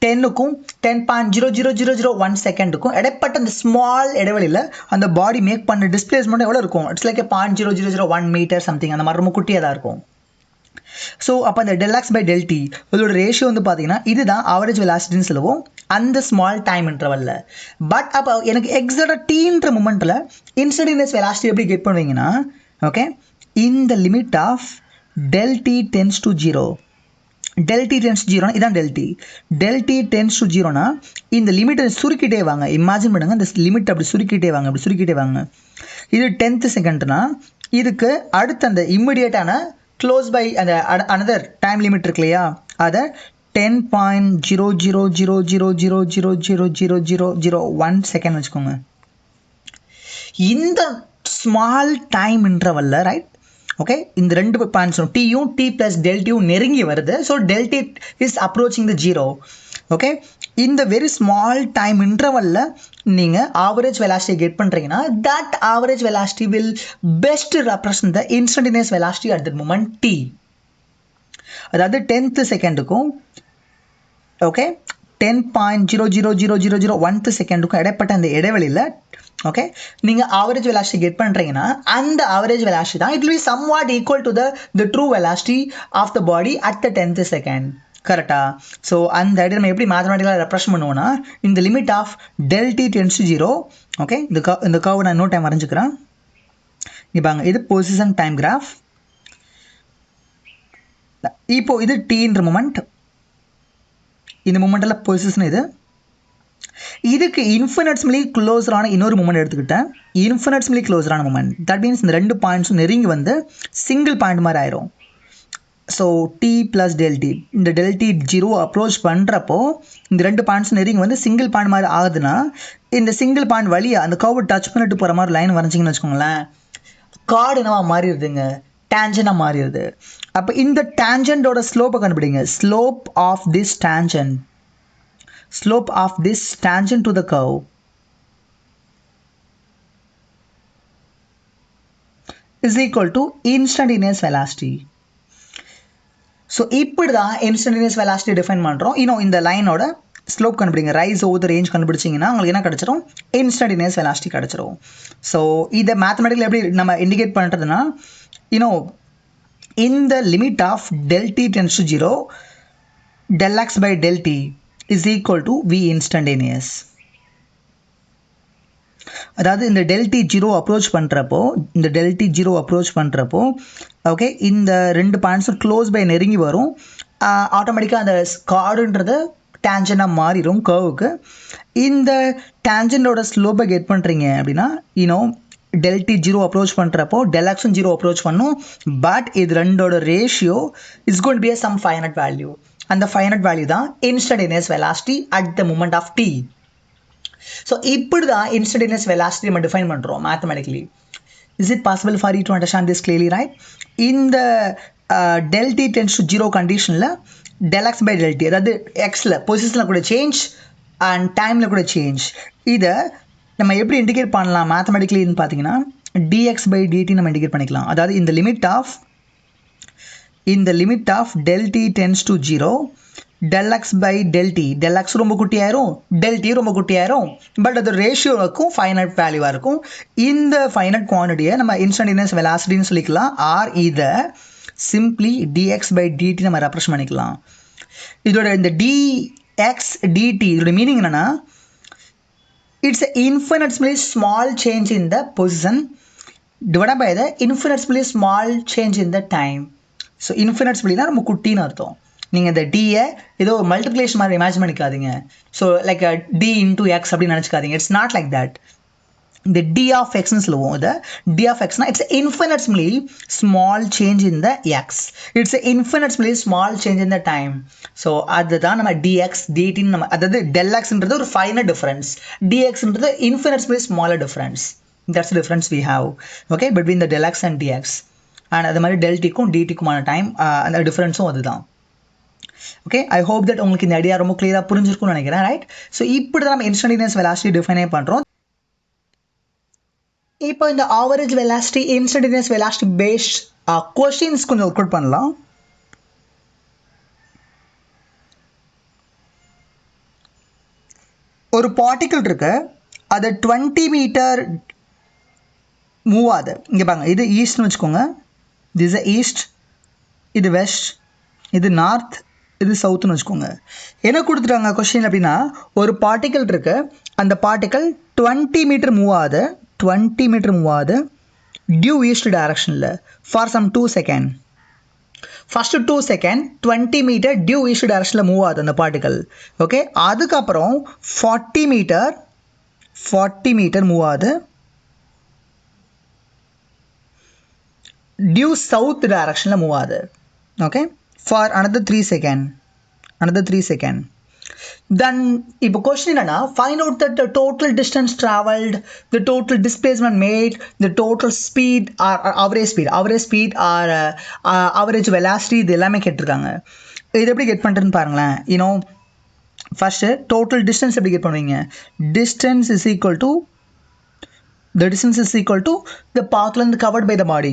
Speaker 1: 10க்கும் 10.00001 செகண்டுக்கும் இடைப்பட்ட அந்த ஸ்மால் இடைவெளியில் அந்த பாடி மேக் பண்ண டிஸ்பிளேஸ்மெண்ட் எவ்வளோ இருக்கும், இட்ஸ் லைக் 0.0001 மீட்டர் சம்திங், அந்த மாதிரி ரொம்ப குட்டியாக தான் இருக்கும். ஸோ அப்போ அந்த del x by del t இதோட ரேஷியோ வந்து பார்த்தீங்கன்னா இதுதான் ஆவரேஜ் வெலாசிட்டின்னு சொல்லுவோம் அந்த ஸ்மால் டைம் இன்டர்வலில். பட் அப்போ எனக்கு எக்ஸாக்டாக டீன்ற மூமெண்ட்டில் இன்ஸ்டன்டேனியஸ் வெலாசிட்டி எப்படி கெட் பண்ணுவீங்கன்னா, ஓகே, இந்த limit of del t tends to 0. del t tends to 0 இதான் del t. del t tends to 0னா இந்த லிமிட்டை சுருக்கிட்டே வாங்க. இமேஜின் பண்ணுங்கள், இந்த லிமிட் அப்படி சுருக்கிட்டே வாங்க. இது 10th செகண்ட்னா இதுக்கு அடுத்த அந்த இம்மிடியேட்டான க்ளோஸ் பை அந்த அனதர் டைம் லிமிட் இருக்கு இல்லையா, அதை 10.00000000001 செகண்ட் வச்சுக்கோங்க. இந்த ஸ்மால் டைம் இன்டர்வல்ல, ரைட், ஓகே, இந்த ரெண்டு பாயிண்ட்ஸும் டியும் டி ப்ளஸ் டெல்டியும் நெருங்கி வருது. So del t is approaching the 0. Okay, இந்த வெரி ஸ்மால் டைம் இன்டர்வல்ல நீங்கள் ஆவரேஜ் வெலாசிட்டி கெட் பண்ணுறீங்கன்னா, that average velocity will best represent the instantaneous velocity at that moment t. அதாவது 10th செகண்டுக்கும் ஓகே 10.0000001 செகண்டுக்கும் இடைப்பட்ட அந்த இடைவெளியில், ஓகே, நீங்கள் ஆவரேஜ் வெலாசிட்டி கெட் பண்ணுறீங்கன்னா அந்த ஆவரேஜ் வெலாசிட்டி தான் it will be somewhat equal to the true velocity of the body at the 10th second. கரெக்டா? So அந்த ஐடியா நம்ம எப்படி மேத்தமெட்டிக்கலாக ரெப்ரசன்ட் பண்ணுவோம்னா, இந்த limit of del t tends to 0. Okay, இந்த கர்வ் நான் இன்னொரு டைம் வரைஞ்சிக்கிறேன். இப்பாங்க, இது பொசிஷன் டைம் கிராஃப். இப்போ இது டீன்ற மூமெண்ட், இந்த மூமெண்ட்டில் பொசிஷன் இதுக்கு இன்ஃபினிட்ஸ்லி க்ளோஸரான இன்னொரு மூமெண்ட் எடுத்துக்கிட்டேன். இன்ஃபினிட்ஸ்லி க்ளோஸரான மூமெண்ட், தட் மீன்ஸ் இந்த ரெண்டு பாயிண்ட்ஸும் நெருங்கி வந்து சிங்கிள் பாயிண்ட் மாதிரி ஆயிரும். So t plus del t, இந்த del t 0 அப்ரோச் பண்ணுறப்போ இந்த ரெண்டு பாயிண்ட்ஸும் நெருங்கி வந்து சிங்கிள் பாயிண்ட் மாதிரி ஆகுதுன்னா, இந்த சிங்கிள் பாயிண்ட் வழியாக அந்த கர்வ் டச் பண்ணிட்டு போகிற மாதிரி லைன் வரைஞ்சிங்கன்னு வச்சுக்கோங்களேன், கார்டு என்னவா மாறிடுதுங்க, டேஞ்சனாக மாறிடுது. அப்போ இந்த டேஞ்சண்டோட ஸ்லோப்பை கண்டுபிடிங்க. Slope of this tangent to the curve. is equal to instantaneous velocity. So இப்படி தான் இன்ஸ்டன்டேனியஸ் வெலாசிட்டி டிஃபைன் பண்ணுறோம். இன்னும் இந்த லைனோட ஸ்லோப் கண்டுபிடிங்க, ரைஸ் ஓவர் த ரேஞ்ச் கண்டுபிடிச்சிங்கன்னா உங்களுக்கு என்ன கிடச்சிரும், இன்ஸ்டன்டேனியஸ் வெலாசிட்டி கிடச்சிரும். ஸோ இதை மேத்தமெட்டிக்கல் எப்படி நம்ம இண்டிகேட் பண்ணுறதுன்னா, இன்னும் இந்த limit of del t tends to 0, del x by del t is equal to v instantaneous. அதாவது இந்த டெல்டி ஜீரோ அப்ரோச் பண்ணுறப்போ ஓகே, இந்த ரெண்டு பாயிண்ட்ஸும் க்ளோஸ் பை நெருங்கி வரும். ஆட்டோமேட்டிக்காக அந்த கார்டுன்றது டேஞ்சண்டாக மாறிடும் கர்வுக்கு. இந்த டேஞ்சண்டோட ஸ்லோப்பை கெட் பண்ணுறீங்க அப்படின்னா, டெல்டி ஜீரோ அப்ரோச் பண்ணுறப்போ டெலாக்ஸும் ஜீரோ அப்ரோச் பண்ணும். பட் இது ரெண்டோட ratio is going to be some finite value. அந்த ஃபைனட் வேல்யூ தான் instantaneous velocity at the moment of T. So இப்படி தான் இன்ஸ்டன்டேனியஸ் வெலாசிட்டி நம்ம டிஃபைன் பண்ணுறோம் mathematically. Is it possible for you to understand this clearly, right? இந்த del t tends to 0 கண்டிஷனில் del x by del t, அதாவது எக்ஸில் பொசிஷனில் கூட சேஞ்ச் அண்ட் டைமில் கூட சேஞ்ச். இதை நம்ம எப்படி இண்டிகேட் பண்ணலாம் மேத்தமெட்டிக்கலின்னு பார்த்தீங்கன்னா, dx by dt நம்ம இண்டிகேட் பண்ணிக்கலாம். அதாவது இந்த limit of del t tends to 0, del x by del t, del x ரொம்ப குட்டியாயிரும், del t ரொம்ப குட்டியாயிரும். பட் அது ரேஷியோவுக்கும் ஃபைனட் வேல்யூவாக இருக்கும். இந்த ஃபைனட் குவான்டிட்டியை நம்ம இன்ஸ்டன்டேனியஸ் வெலாசிட்டின்னு சொல்லிக்கலாம். ஆர் இதை சிம்பிளி dx by dt நம்ம ரெப்ரசன்ட் பண்ணிக்கலாம். இதோட இந்த dx dt இதோட மீனிங் என்னன்னா, it's infinitesimally small change in the position divided by the infinitesimally small change in the time. So infinitesimally ரொம்ப குட்டின்னு அர்த்தம். நீங்கள் இந்த டியை ஏதோ மல்டிப்ளிகேஷன் மாதிரி இமேஜின் பண்ணிக்காதீங்க. So like D into X அப்படின்னு நினச்சிக்காதீங்க. It's not like that. இந்த டி ஆஃப் எக்ஸ்னு சொல்லுவோம். இதை டி ஆஃப் எக்ஸ்னா it's infinitely small change in the X, it's infinitely small change in the time. So அதுதான் நம்ம டிஎக்ஸ் டிடின்னு நம்ம, அதாவது டெல் எக்ஸ்ன்றது ஒரு ஃபைனர் டிஃபரன்ஸ், டிஎக்ஸ்ன்றது infinitely smaller difference. That's difference we have okay between the del X and DX. And அது மாதிரி டெல்டிக்கும் டிடிக்குமான டைம் அந்த டிஃபரன்ஸும் அதுதான். ஓகே, ஐ ஹோப் தட் உங்களுக்கு இந்த ஐடியா ரொம்ப கிளியராக புரிஞ்சிருக்கும்னு நினைக்கிறேன், ரைட்? ஸோ இப்படி தான் நம்ம இன்ஸ்டன்டேனியஸ் வெலாசிட்டி டிஃபைனே பண்ணுறோம். இப்போ இந்த average velocity, instantaneous velocity paste questions கொஞ்சம் ஒர்க் அவுட் பண்ணலாம். ஒரு பார்ட்டிகிள் இருக்கு, அது 20 மீட்டர் மூவ் ஆகுது. இங்கே பாருங்க, இது ஈஸ்ட்னு வச்சுக்கோங்க, திஸ் ஈஸ்ட், இது வெஸ்ட், இது நார்த், இது சவுத்துன்னு வச்சுக்கோங்க. என்ன கொடுத்துட்டாங்க கொஸ்டின் அப்படின்னா, ஒரு பார்ட்டிக்கல் இருக்கு, அந்த பார்ட்டிக்கல் 20 மீட்டர் மூவ் ஆகுது, 20 மீட்டர் மூவ் ஆகுது டியூ ஈஸ்ட் டைரக்ஷனில் for some 2 second. First 2 second 20 metre due east டைரக்ஷனில் மூவ் ஆகுது அந்த பார்ட்டிக்கல். ஓகே, அதுக்கப்புறம் 40 மீட்டர் மூவ் ஆகுது டியூ சவுத் டைரக்ஷனில் மூவ் ஆகுது. Okay, for another 3 second. Then இப்போ question என்னன்னா, find out that the total distance traveled, the total displacement made, the total speed or average speed or average velocity, இது எல்லாமே கேட்டிருக்காங்க. இது எப்படி கெட் பண்ணுறதுன்னு பாருங்களேன். ஃபர்ஸ்ட் டோட்டல் டிஸ்டன்ஸ் எப்படி கெட் பண்ணுவீங்க? distance is equal to the path length covered by the body.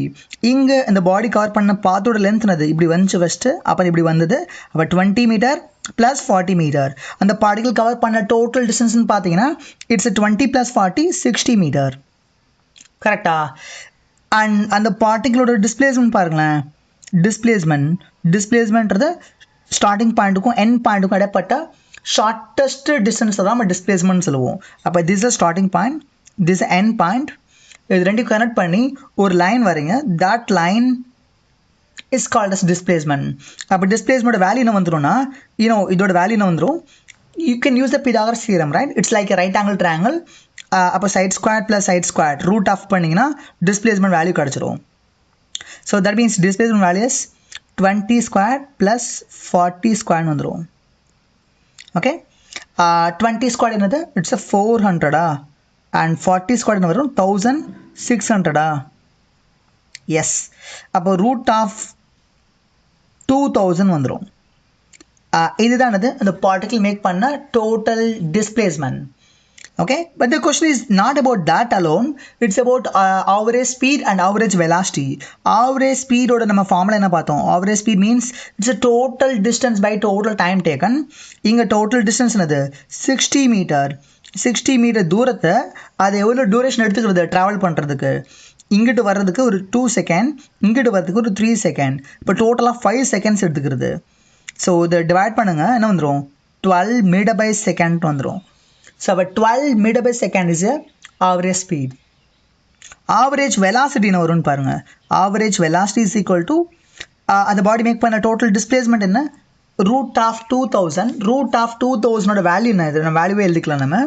Speaker 1: இங்கே இந்த பாடி கவர் பண்ண பாத்தோட லென்த் என்னது? இப்படி வந்துச்சு ஃபஸ்ட்டு, அப்புறம் இப்படி வந்தது. அப்போ 20 மீட்டர் ப்ளஸ் 40 மீட்டர். அந்த பார்ட்டிகல் கவர் பண்ண டோட்டல் டிஸ்டன்ஸ்னு பார்த்தீங்கன்னா இட்ஸ் 20 + 40 60 மீட்டர். கரெக்டா? அண்ட் அந்த பார்ட்டிகளோட டிஸ்பிளேஸ்மெண்ட் பாருங்களேன். டிஸ்பிளேஸ்மெண்ட்றது ஸ்டார்டிங் பாயிண்ட்டுக்கும் எண்ட் பாயிண்ட்டுக்கும் இடைப்பட்ட ஷார்ட்டஸ்ட் டிஸ்டன்ஸை தான் நம்ம டிஸ்பிளேஸ்மெண்ட் சொல்லுவோம். அப்போ this is starting point, this end point. இது ரெண்டையும் கனெக்ட் பண்ணி ஒரு லைன் வரீங்க. That line is called as displacement. அப்போ டிஸ்பிளேஸ்மெண்ட் வேல்யூ என்ன வந்துடும்னா, இதோட வேல்யூ என்ன வந்துடும்? You can use the Pythagoras theorem, right? It's like right angle triangle. அப்போ side square plus side square root of பண்ணிங்கன்னா டிஸ்பிளேஸ்மெண்ட் வேல்யூ கிடச்சிரும். So that means displacement value is 20 square plus 40 ஸ்கொயர்னு வந்துடும். ஓகே, 20 ஸ்கொயர் என்னது? It's 400 and 40 square என்ன வரும்? 1600. S, அப்போ root of 2000 வந்துடும். இதுதான் அந்த பார்ட்டிகிள் மேக் பண்ண total displacement. Okay, but the question is not about that alone. It's about average speed and average velocity. Average speed oda நம்ம formula என்ன பார்த்தோம்? Average speed means it's a total distance by total time taken. இங்க total distance என்னது? 60 meter. 60 metre தூரத்தை அது எவ்வளோ duration எடுத்துக்கிறது travel பண்ணுறதுக்கு? இங்கிட்டு வர்றதுக்கு ஒரு 2 செகண்ட், இங்கிட்டு வர்றதுக்கு ஒரு 3 செகண்ட். இப்போ டோட்டலாக 5 செகண்ட்ஸ் எடுத்துக்கிறது. ஸோ இதை டிவைட் பண்ணுங்கள், என்ன வந்துடும்? 12 மீட்டர் பை செகண்ட் வந்துடும். So our 12 meter by second is a average speed. Average velocity என்ன வரும்னு பாருங்க. Average velocity is equal to அந்த பாடி மேக் பண்ண டோட்டல் டிஸ்பிளேஸ்மெண்ட் என்ன? Root of 2000. ரூட் ஆஃப் 2000ஓட வேல்யூ என்ன? இது நம்ம வேல்யூவே எழுதிக்கலாம் நம்ம.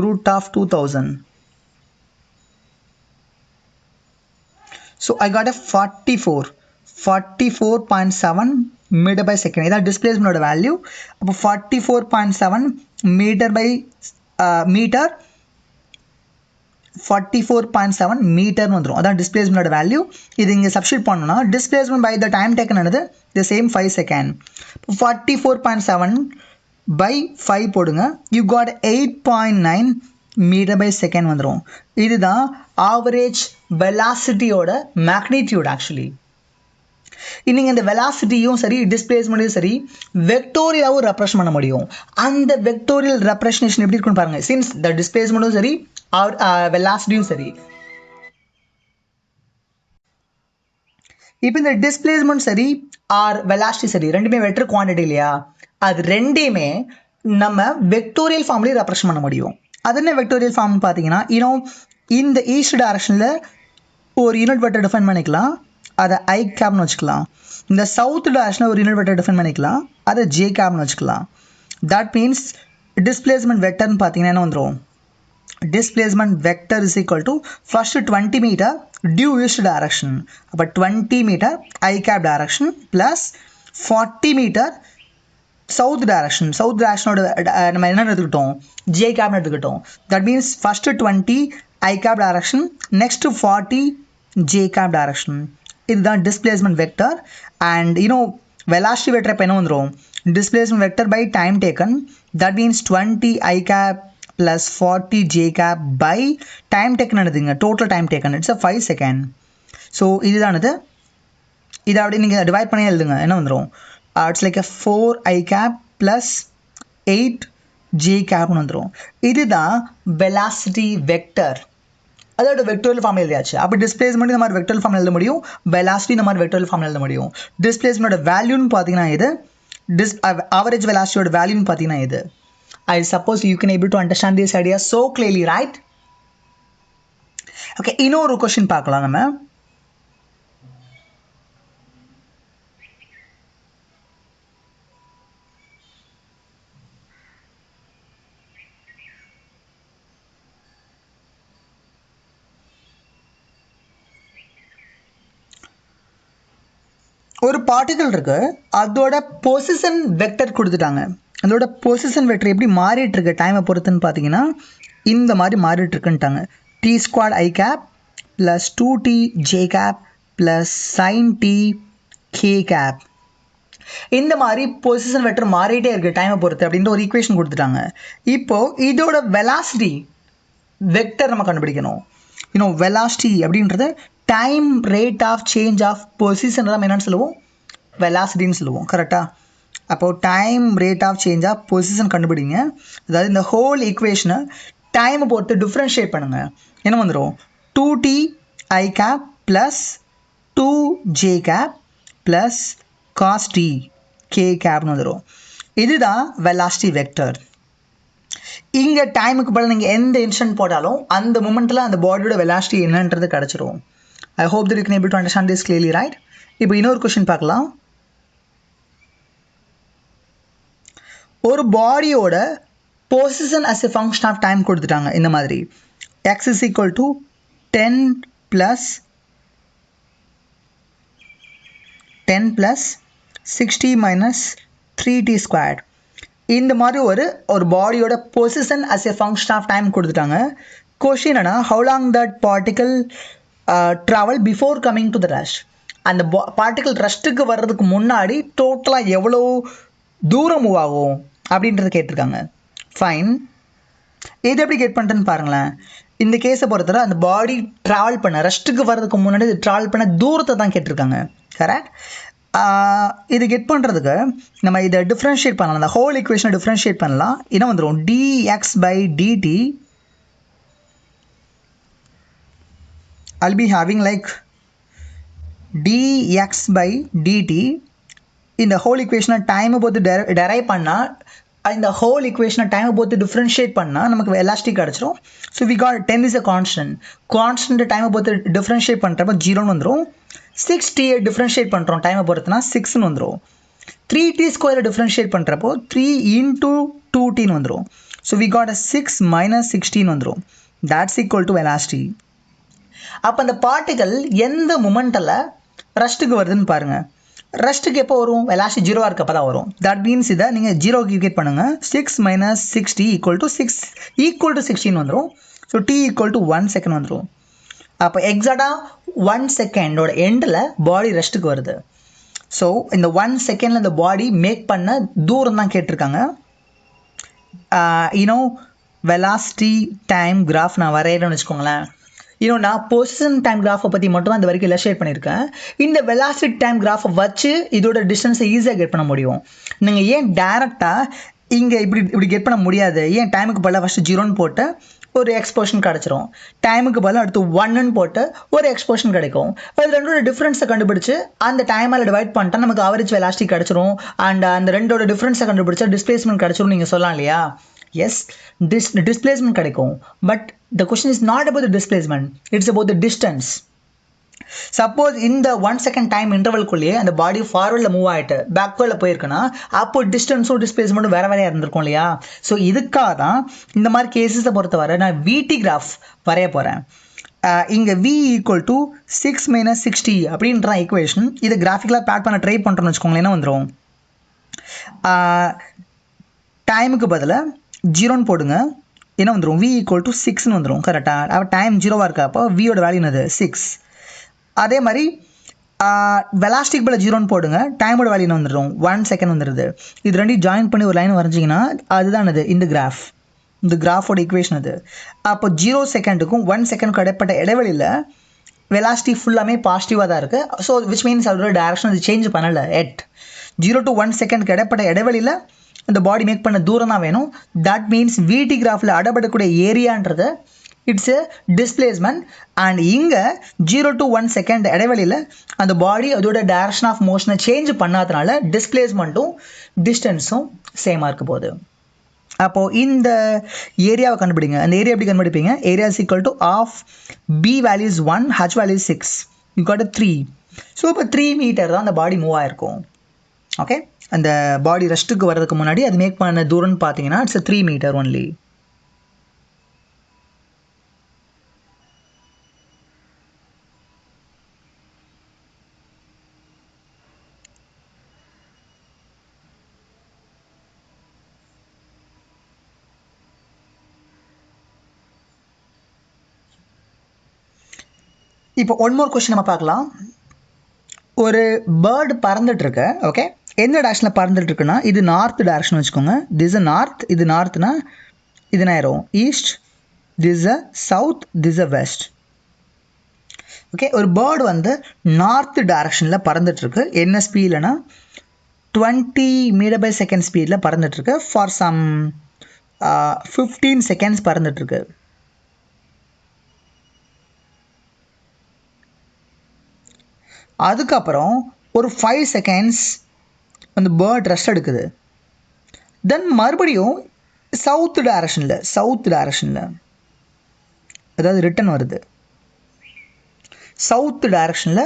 Speaker 1: Root of 2000. So I got a 44.7 meter by second. இதான் டிஸ்பிளேஸ்மெண்டோட வேல்யூ. அப்போ 44.7 மீட்டர் பை மீட்டர் 44.7 மீட்டர்னு வந்துடும். அதான் டிஸ்பிளேஸ்மெண்டோட வேல்யூ. இது இங்கே சப்ஸ்டிட் பண்ணோம்னா displacement by the time taken என்னது? The same 5 second. 44.7 by 5 போடுங்க. You got 8.9 metre by second வந்துடும். இதுதான் ஆவரேஜ் வெலாசிட்டியோட மேக்னிடியூட். ஆக்சுவலி நீங்கள் இந்த வெலாசிட்டியும் சரி டிஸ்பிளேஸ்மெண்ட்டையும் சரி வெக்டோரியலாகவும் ரெப்ரசன்ட் பண்ண முடியும். அந்த வெக்டோரியல் ரெப்ரசன்டேஷன் எப்படி இருக்குன்னு பாருங்கள். சின்ஸ் த டிஸ்பிளேஸ்மெண்ட்டும் சரி வெலாசிட்டியும் சரி, இப்போ இந்த டிஸ்பிளேஸ்மெண்ட் சரி ஆர் வெலாசிட்டி சரி ரெண்டுமே வெக்டர் குவான்டிட்டி இல்லையா? அது ரெண்டையுமே நம்ம வெக்டோரியல் ஃபார்ம்லேயே ரெப்ரசன்ட் பண்ண முடியும். அது என்ன வெக்டோரியல் ஃபார்ம்னு பார்த்தீங்கன்னா, இந்த ஈஸ்ட் டைரக்ஷனில் ஒரு யூனிட் வெக்டர் டிஃபைன் பண்ணிக்கலாம், அதை ஐ கேப்னு வச்சுக்கலாம். இந்த சவுத் டைரக்ஷனில் ஒரு யூனிட் வெக்டர் டிஃபைன் பண்ணிக்கலாம், அதை ஜே கேப்னு வச்சுக்கலாம். தட் மீன்ஸ் டிஸ்பிளேஸ்மெண்ட் வெக்டர்னு பார்த்தீங்கன்னா என்ன வந்துடும்? Displacement vector is equal to first 20 metre due east direction. அப்போ 20 metre I cap direction plus 40 metre south direction. South டைரக்ஷனோட நம்ம என்ன எடுத்துக்கிட்டோம்? ஜே கேப்னு எடுத்துக்கிட்டோம். That means first 20 I cap direction, next 40 J cap direction. இதுதான் displacement vector. And velocity vector இப்போ என்ன வந்துடும்? Displacement vector by time taken. That means 20 I cap plus 40 J cap by time taken எடுத்துங்க. Total time taken it's 5 second. So இதுதானது. இதை அப்படி நீங்கள் divide பண்ணி எழுதுங்க, என்ன வந்துடும்? It's like 4 I cap plus 8 J கேப்னு வந்துடும். இதுதான் வெலாசிட்டி வெக்டர். அதோட வெக்டோரியல் ஃபார்ம் எழுதியாச்சு. அப்போ டிஸ்பிளேஸ்மெண்ட் இந்த மாதிரி வெக்டோரியல் ஃபார்ம் எழுத முடியும், வெலாசிட்டி இந்த மாதிரி வெக்டோரியல் ஃபார்ம் எழுத முடியும். டிஸ்பிளேஸ்மெண்டோட வேல்யூன்னு பார்த்தீங்கன்னா இது, ஆவரேஜ் வெலாசிட்டியோட வேல்யூன்னு பார்த்தீங்கன்னா இது. I suppose you can able to understand this idea so clearly, right? Okay, இன்னொரு கொஸ்டின் பார்க்கலாம் நம்ம. ஒரு பார்ட்டிகல் இருக்கு, அதோட பொசிஷன் வெக்டர் கொடுத்துட்டாங்க. அதோட பொசிஷன் வெக்டர் எப்படி மாறிட்டு இருக்கு டைமை பொறுத்துன்னு பார்த்தீங்கன்னா இந்த மாதிரி மாறிட்டு இருக்குன்ட்டாங்க. T squared I cap plus 2t J cap plus sine T K cap. இந்த மாதிரி பொசிஷன் வெக்டர் மாறிட்டே இருக்குது டைமை பொறுத்து அப்படின்ற ஒரு ஈக்குவேஷன் கொடுத்துட்டாங்க. இப்போது இதோட வெலாசிட்டி வெக்டர் நம்ம கண்டுபிடிக்கணும். வெலாசிட்டி அப்படின்றது time rate of change of position தான் என்னென்னு சொல்லுவோம்? வெலாசிட்டின்னு சொல்லுவோம். கரெக்டாக? அப்போது time rate of change of position கண்டுபிடிங்க. அதாவது இந்த ஹோல் ஈக்குவேஷனை டைமை பொறுத்து டிஃப்ரென்ஷியேட் பண்ணுங்கள். என்ன வந்துடும்? 2t i cap plus 2j cap plus cos t k கேப்னு வந்துடும். இதுதான் வெலாசிட்டி வெக்டர். இங்கே டைமுக்கு பதில் நீங்கள் எந்த இன்ஸ்டன்ட் போட்டாலும் அந்த மூமெண்ட்டில் அந்த பாடியோட வெலாசிட்டி என்னன்றது கிடச்சிரும். I hope that you can able to understand this clearly, right? இப்போ இன்னொரு கொஸ்டின் பார்க்கலாம். ஒரு பாடியோட position as a function of time கொடுத்துட்டாங்க. இந்த மாதிரி x is equal to 10 plus 60 minus 3t squared. இந்த மாதிரி ஒரு பாடியோட position as a function of time கொடுத்துட்டாங்க. கொஸ்டின் என்னன்னா, how long that particle travel before coming to the rest. அந்த பார்ட்டிக்கல் ரஷ்ட்டுக்கு வர்றதுக்கு முன்னாடி டோட்டலாக எவ்வளோ தூரம் மூவ் ஆகும் அப்படின்றது கேட்டிருக்காங்க. ஃபைன். இது எப்படி கெட் பண்ணுறேன்னு பாருங்களேன். இந்த கேஸை பொறுத்தவரை அந்த பாடி ட்ராவல் பண்ண ரெஸ்ட்டுக்கு வர்றதுக்கு முன்னாடி இது ட்ராவல் பண்ண தூரத்தை தான் கேட்டிருக்காங்க. கரெக்ட். இது கெட் பண்ணுறதுக்கு நம்ம இதை டிஃப்ரென்ஷியேட் பண்ணலாம். அந்த ஹோல் ஈக்குவேஷனை டிஃப்ரென்ஷியேட் பண்ணலாம். என்ன வந்துடும், dx/dt I'll be having like dx/dt இந்த ஹோல் ஈக்குவேஷனை டைமை பொறுத்து டெரைவ் பண்ணால், இந்த ஹோல் ஈக்குவேஷனை டைமை பொறுத்து டிஃப்ரென்ஷியேட் பண்ணால் நமக்கு எலாஸ்டிக் கிடச்சிரும். So we got 10 is a constant டைமை பொறுத்து டிஃப்ரென்ஷியேட் பண்ணுறப்ப 0ன்னு வந்துடும். 6t டிஃப்ரென்ஷியேட் பண்ணுறோம் டைமை பொறுத்துனா 6ன்னு வந்துடும். 3t² டிஃப்ரென்ஷியேட் பண்ணுறப்போ 3 × 2tன்னு வந்துடும். ஸோ வி காட் 6 - 16 வந்துடும். That's equal to velocity. அப்போ அந்த பார்ட்டிகல் எந்த மொமெண்டில் ரெஸ்ட்டுக்கு வருதுன்னு பாருங்கள். ரெஸ்ட்டுக்கு எப்போ வரும், வெலாசிட்டி 0 இருக்கப்போ தான் வரும். தட் மீன்ஸ் இதை நீங்கள் 0 ஈக்குவேட் பண்ணுங்கள். 6 - 60 = 16 வந்துடும். ஸோ t = 1 செகண்ட் வந்துடும். அப்போ எக்ஸாக்டாக 1 செகண்டோட எண்டில் பாடி ரெஸ்ட்டுக்கு வருது. ஸோ இந்த 1 செகண்டில் இந்த பாடி மேக் பண்ண தூரம் தான் கேட்டிருக்காங்க. வெலாசிட்டி டைம் கிராஃப் நான் வரையிறேன்னு வச்சுக்கோங்களேன். நான் பொசிஷன் டைம் கிராஃபை பற்றி மட்டும் தான் இந்த வரைக்கும் இல்லஸ்ட்ரேட் பண்ணியிருக்கேன். இந்த வெலாசிட்டி டைம் கிராஃபை வச்சு இதோட டிஸ்டன்ஸை ஈஸியாக கெட் பண்ண முடியும். நீங்கள் ஏன் டேரெக்டாக இங்கே இப்படி கெட் பண்ண முடியாது? ஏன் டைமுக்கு பதிலாக ஃபஸ்ட்டு 0ன்னு போட்டு ஒரு எக்ஸ்போஷன் கிடச்சிரும், டைமுக்கு பதிலாக அடுத்து 1ன்னு போட்டு ஒரு எக்ஸ்போஷன் கிடைக்கும். அது ரெண்டோட டிஃப்ரென்ஸை கண்டுபிடிச்சு அந்த டைமால் டிவைட் பண்ணிட்டா நமக்கு ஆவரேஜ் வெலாசிட்டி கிடச்சிரும். அண்ட் அந்த ரெண்டோட டிஃப்ரென்ஸை கண்டுபிடிச்சா டிஸ்பிளேஸ்மெண்ட் கிடச்சிரும் நீங்கள் சொல்லலாம் இல்லையா? எஸ், displacement கிடைக்கும். But the question is not about the displacement, it's about the distance. Suppose இந்த 1 செகண்ட் டைம் இன்டர்வல்குள்ளேயே அந்த பாடி ஃபார்வர்டில் மூவ் ஆகிட்டு பேக்வேர்டில் போயிருக்குன்னா அப்போ டிஸ்டன்ஸும் டிஸ்பிளேஸ்மெண்ட்டும் வேறு வேறையாக இருந்திருக்கும் இல்லையா? ஸோ இதுக்காக தான் இந்த மாதிரி கேஸஸை பொறுத்தவரை நான் VT கிராஃப் வரைய போகிறேன். இங்கே V = 6 - 60 அப்படின்ற ஈக்குவேஷன். இது கிராஃபிக்கலாக பேட் பண்ண ட்ரை பண்ணுறோன்னு வச்சுக்கோங்களேன். என்ன வந்துடும், டைமுக்கு பதிலாக 0ன்னு போடுங்க. என்ன வந்துடும், V = 6ன்னு வந்துடும். கரெக்டாக அப்போ டைம் 0வாக இருக்கா, அப்போ வியோட வேல்யூ என்னது 6. அதே மாதிரி வெலாஸ்டிக் பதில் 0ன்னு போடுங்க, டைமோட வேல்யூ என்ன வந்துடும் 1 செகண்ட் வந்துடுது. இது ரெண்டையும் ஜாயின் பண்ணி ஒரு லைன் வரைஞ்சிங்கன்னா அதுதான் அது இந்த கிராஃப், இந்த கிராஃபோட ஈக்குவேஷன் அது. அப்போ 0 செகண்டுக்கும் 1 செகண்டுக்கும் இடைப்பட்ட இடைவெளியில் வெலாசிட்டி ஃபுல்லாமே பாசிட்டிவாக தான் இருக்குது. ஸோ விச் மீன்ஸ் அதோட டேரக்ஷன் அது சேஞ்ச் பண்ணலை. 0 to 1 செகண்டுக்கு இடைப்பட்ட இடைவெளியில் அந்த பாடி மேக் பண்ண தூரம் தான் வேணும். தட் மீன்ஸ் VT கிராஃபில் அடப்படக்கூடிய ஏரியான்றது இட்ஸ் எ டிஸ்பிளேஸ்மெண்ட். அண்ட் இங்கே 0 to 1 செகண்ட் இடைவெளியில் அந்த பாடி அதோட டைரக்ஷன் ஆஃப் மோஷனை சேஞ்ச் பண்ணாதனால டிஸ்பிளேஸ்மெண்ட்டும் டிஸ்டன்ஸும் சேமாக இருக்க போகுது. அப்போது இந்த ஏரியாவை கண்டுபிடிங்க. அந்த ஏரியா எப்படி கண்டுபிடிப்பீங்க? Area is equal to half B value is 1, H value is 6, you got 3. So இப்போ 3 மீட்டர் தான் அந்த பாடி மூவ் ஆகிருக்கும். ஓகே, அந்த பாடி ரெஸ்ட்டுக்கு வர்றதுக்கு முன்னாடி அது மேக் பண்ண தூரம்னு பார்த்தீங்கன்னா இட்ஸ் 3 மீட்டர் ஒன்லி. இப்போ ஒன் மோர் கொஸ்டின் நம்ம பார்க்கலாம். ஒரு பேர்டு பறந்துட்டுருக்கு. ஓகே, எந்த டேரக்ஷனில் பறந்துட்டு இருக்குன்னா இது நார்த் டேரக்ஷன் வச்சுக்கோங்க. திஸ் அ நார்த், இது நார்த்னா இது நேரம் east, this a south, this a west. Okay, ஒரு பேர்டு வந்து நார்த் டேரக்ஷனில் பறந்துட்டுருக்கு. என்ன ஸ்பீட்லனா 20 மீட்டர்/செகண்ட் ஸ்பீடில் பறந்துட்டுருக்கு. ஃபார் சம் 15 செகண்ட்ஸ் பறந்துட்டுருக்கு. அதுக்கப்புறம் ஒரு 5 செகண்ட்ஸ் அந்த பேர்ட் ரெஸ்ட் எடுக்குது. தென் மறுபடியும் சவுத் டைரக்ஷனில் அதாவது ரிட்டன் வருது. சவுத் டைரக்ஷனில்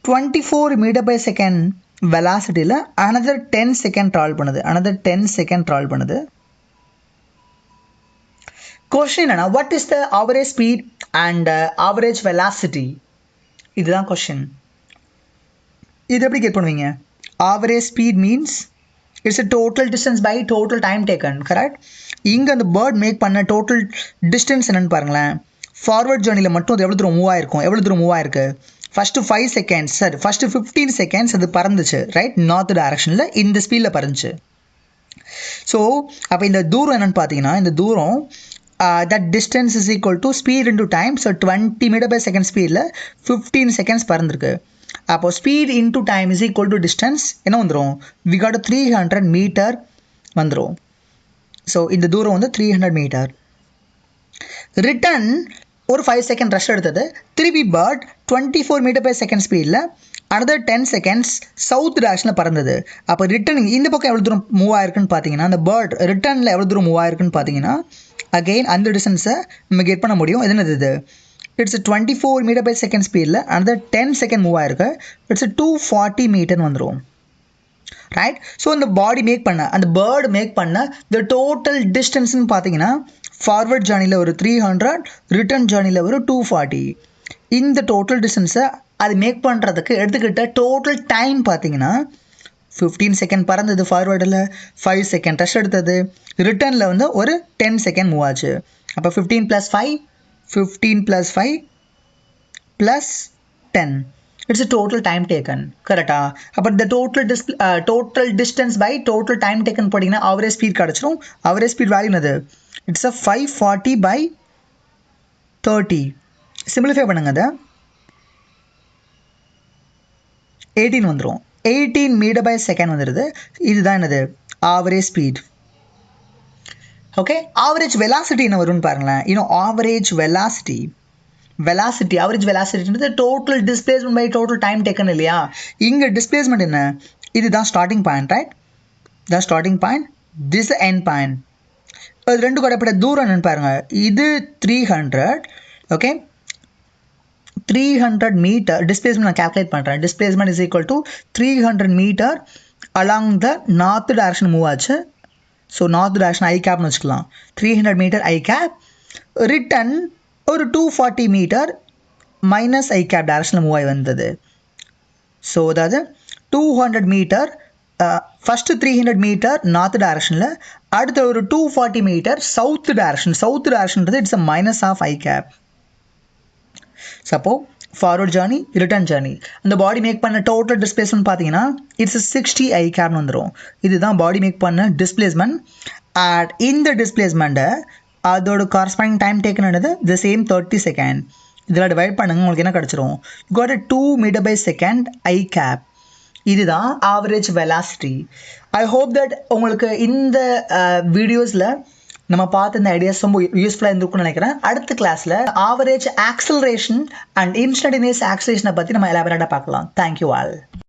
Speaker 1: 24 மீட்டர்/செகண்ட் வெலாசிட்டியில் another 10 செகண்ட் ட்ராவல் பண்ணுது. கொஸ்டின் என்னன்னா, what is the average speed and average velocity? இதுதான் கொஸ்டின். இது எப்படி கெட் பண்ணுவீங்க? Average speed means it's a total distance by total time taken, correct? இங்கே அந்த பேர்ட் மேக் பண்ண டோட்டல் டிஸ்டன்ஸ் என்னென்னு பாருங்களேன். ஃபார்வர்ட் ஜேர்னியில் மட்டும் அது எவ்வளோ தூரம் மூவ் ஆயிருக்கு? ஃபஸ்ட்டு 5 செகண்ட்ஸ், ஃபஸ்ட்டு 15 செகண்ட்ஸ் அது பறந்துச்சு, ரைட்? நார்த் டைரக்ஷனில் இந்த ஸ்பீடில் பறந்துச்சு. ஸோ அப்போ இந்த தூரம் என்னென்னு பார்த்தீங்கன்னா இந்த தூரம் that distance is equal to speed into time. So 20 meter per second ஸ்பீடில் 15 seconds பறந்துருக்கு. அப்போ speed into time is equal to distance என்ன வந்துடும், வி காட் 300 மீட்டர் வந்துடும். ஸோ இந்த தூரம் வந்து 300 மீட்டர். ரிட்டன் ஒரு 5 செகண்ட் ரெஸ்ட் எடுத்தது. திருப்பி பேர்ட் 24 மீட்டர் per செகண்ட் ஸ்பீடில் அனதர் 10 செகண்ட்ஸ் சவுத் டைரக்ஷனில் பறந்தது. அப்போ ரிட்டன் இந்த பக்கம் எவ்வளோ தூரம் மூவ் ஆயிருக்குன்னு பார்த்தீங்கன்னா அந்த பேர்ட் ரிட்டனில் எவ்வளோ தூரம் மூவ் ஆயிருக்குன்னு பார்த்தீங்கன்னா அகெயின் அந்த டிஸ்டன்ஸை நம்ம கெட் பண்ண முடியும். எது என்னது இது, இட்ஸ் 24 மீட்டர் per செகண்ட் ஸ்பீடில் அந்த 10 செகண்ட் மூவ் ஆயிருக்கு. இட்ஸ் 240 மீட்டர்னு வந்துடும். ரைட். ஸோ அந்த பாடி மேக் பண்ண அந்த பேர்டு மேக் பண்ண இந்த டோட்டல் டிஸ்டன்ஸ்னு பார்த்தீங்கன்னா ஃபார்வர்ட் ஜேர்னியில் ஒரு 300, ரிட்டர்ன் ஜேர்னியில் ஒரு 240. இந்த டோட்டல் டிஸ்டன்ஸை அது மேக் பண்ணுறதுக்கு எடுத்துக்கிட்ட டோட்டல் டைம் பார்த்தீங்கன்னா 15 செகண்ட் பறந்தது ஃபார்வேர்டில், 5 செகண்ட் ரெஸ்ட் எடுத்தது, ரிட்டர்னில் வந்து ஒரு 10 செகண்ட் மூவ் ஆச்சு. அப்போ 15 + 5 + 10 இட்ஸ் டோட்டல் டைம் டேக்கன். கரெக்டா? அப்போ இந்த total distance by total time taken போட்டிங்கன்னா அவரேஜ் ஸ்பீட் கிடச்சிரும். அவரேஜ் ஸ்பீட் வேல்யூ என்னது, இட்ஸ் 540/30. சிம்பிளிஃபை பண்ணுங்க, அதை 18 வந்துடும். 18 மீட்டர் per செகண்ட் வந்துடுது. இதுதான் என்னது, average speed. Okay, average velocity என்ன வரும்னு பாருங்களேன். ஆவரேஜ் வெலாசிட்டி ஆவரேஜ் வெலாசிட்டின்றது total displacement by total time taken இல்லையா. இங்கே டிஸ்பிளேஸ்மெண்ட் என்ன, இதுதான் starting point. Right, the starting point, this end point. அது ரெண்டு கூட தூரம் என்னன்னு பாருங்க. இது 300. ஓகே, 300 மீட்டர் டிஸ்பிளேஸ்மெண்ட் நான் கேல்குலேட் பண்ணுறேன். Displacement is equal to 300 metre along the north direction move ஆச்சு. ஸோ நார்த் டைரக்ஷன் ஐ கேப்னு வச்சுக்கலாம். 300 மீட்டர் ஐ கேப். ரிட்டன் ஒரு 240 மீட்டர் மைனஸ் ஐ கேப் டைரக்ஷனில் மூவ் ஆகி வந்தது. ஸோ அதாவது 200 மீட்டர் ஃபஸ்ட்டு 300 மீட்டர் நார்த் டைரக்ஷனில், அடுத்த ஒரு 240 மீட்டர் சவுத் டைரக்ஷன்றது it's a minus of i cap. Suppose forward journey, return journey, அந்த பாடி மேக் பண்ண டோட்டல் டிஸ்பிளேஸ்மெண்ட் பார்த்தீங்கன்னா இட்ஸ் 60 ஐ கேப்னு வந்துடும். இதுதான் பாடி மேக் பண்ண டிஸ்பிளேஸ்மெண்ட். அண்ட் இந்த டிஸ்பிளேஸ்மெண்ட்டை அதோட காரஸ்பாண்டிங் டைம் டேக்கன்றது த சேம் 30 செகண்ட். இதில் டிவைட் பண்ணுங்க, உங்களுக்கு என்ன கிடச்சிரும், you got 2 metre per second i cap. இதுதான் average velocity. I hope that உங்களுக்கு இந்த வீடியோஸில் நம்ம பார்த்து இந்த ஐடியாஸ் ரொம்ப யூஸ்ஃபுல்லாக இருந்திருக்கும்னு நினைக்கிறேன். அடுத்த கிளாஸில் ஆவரேஜ் ஆக்சலரேஷன் அண்ட் இன்ஸ்டன்டேனியஸ் ஆக்சலரேஷனை பற்றி நம்ம எலாபரேட்டாக பார்க்கலாம். Thank you all.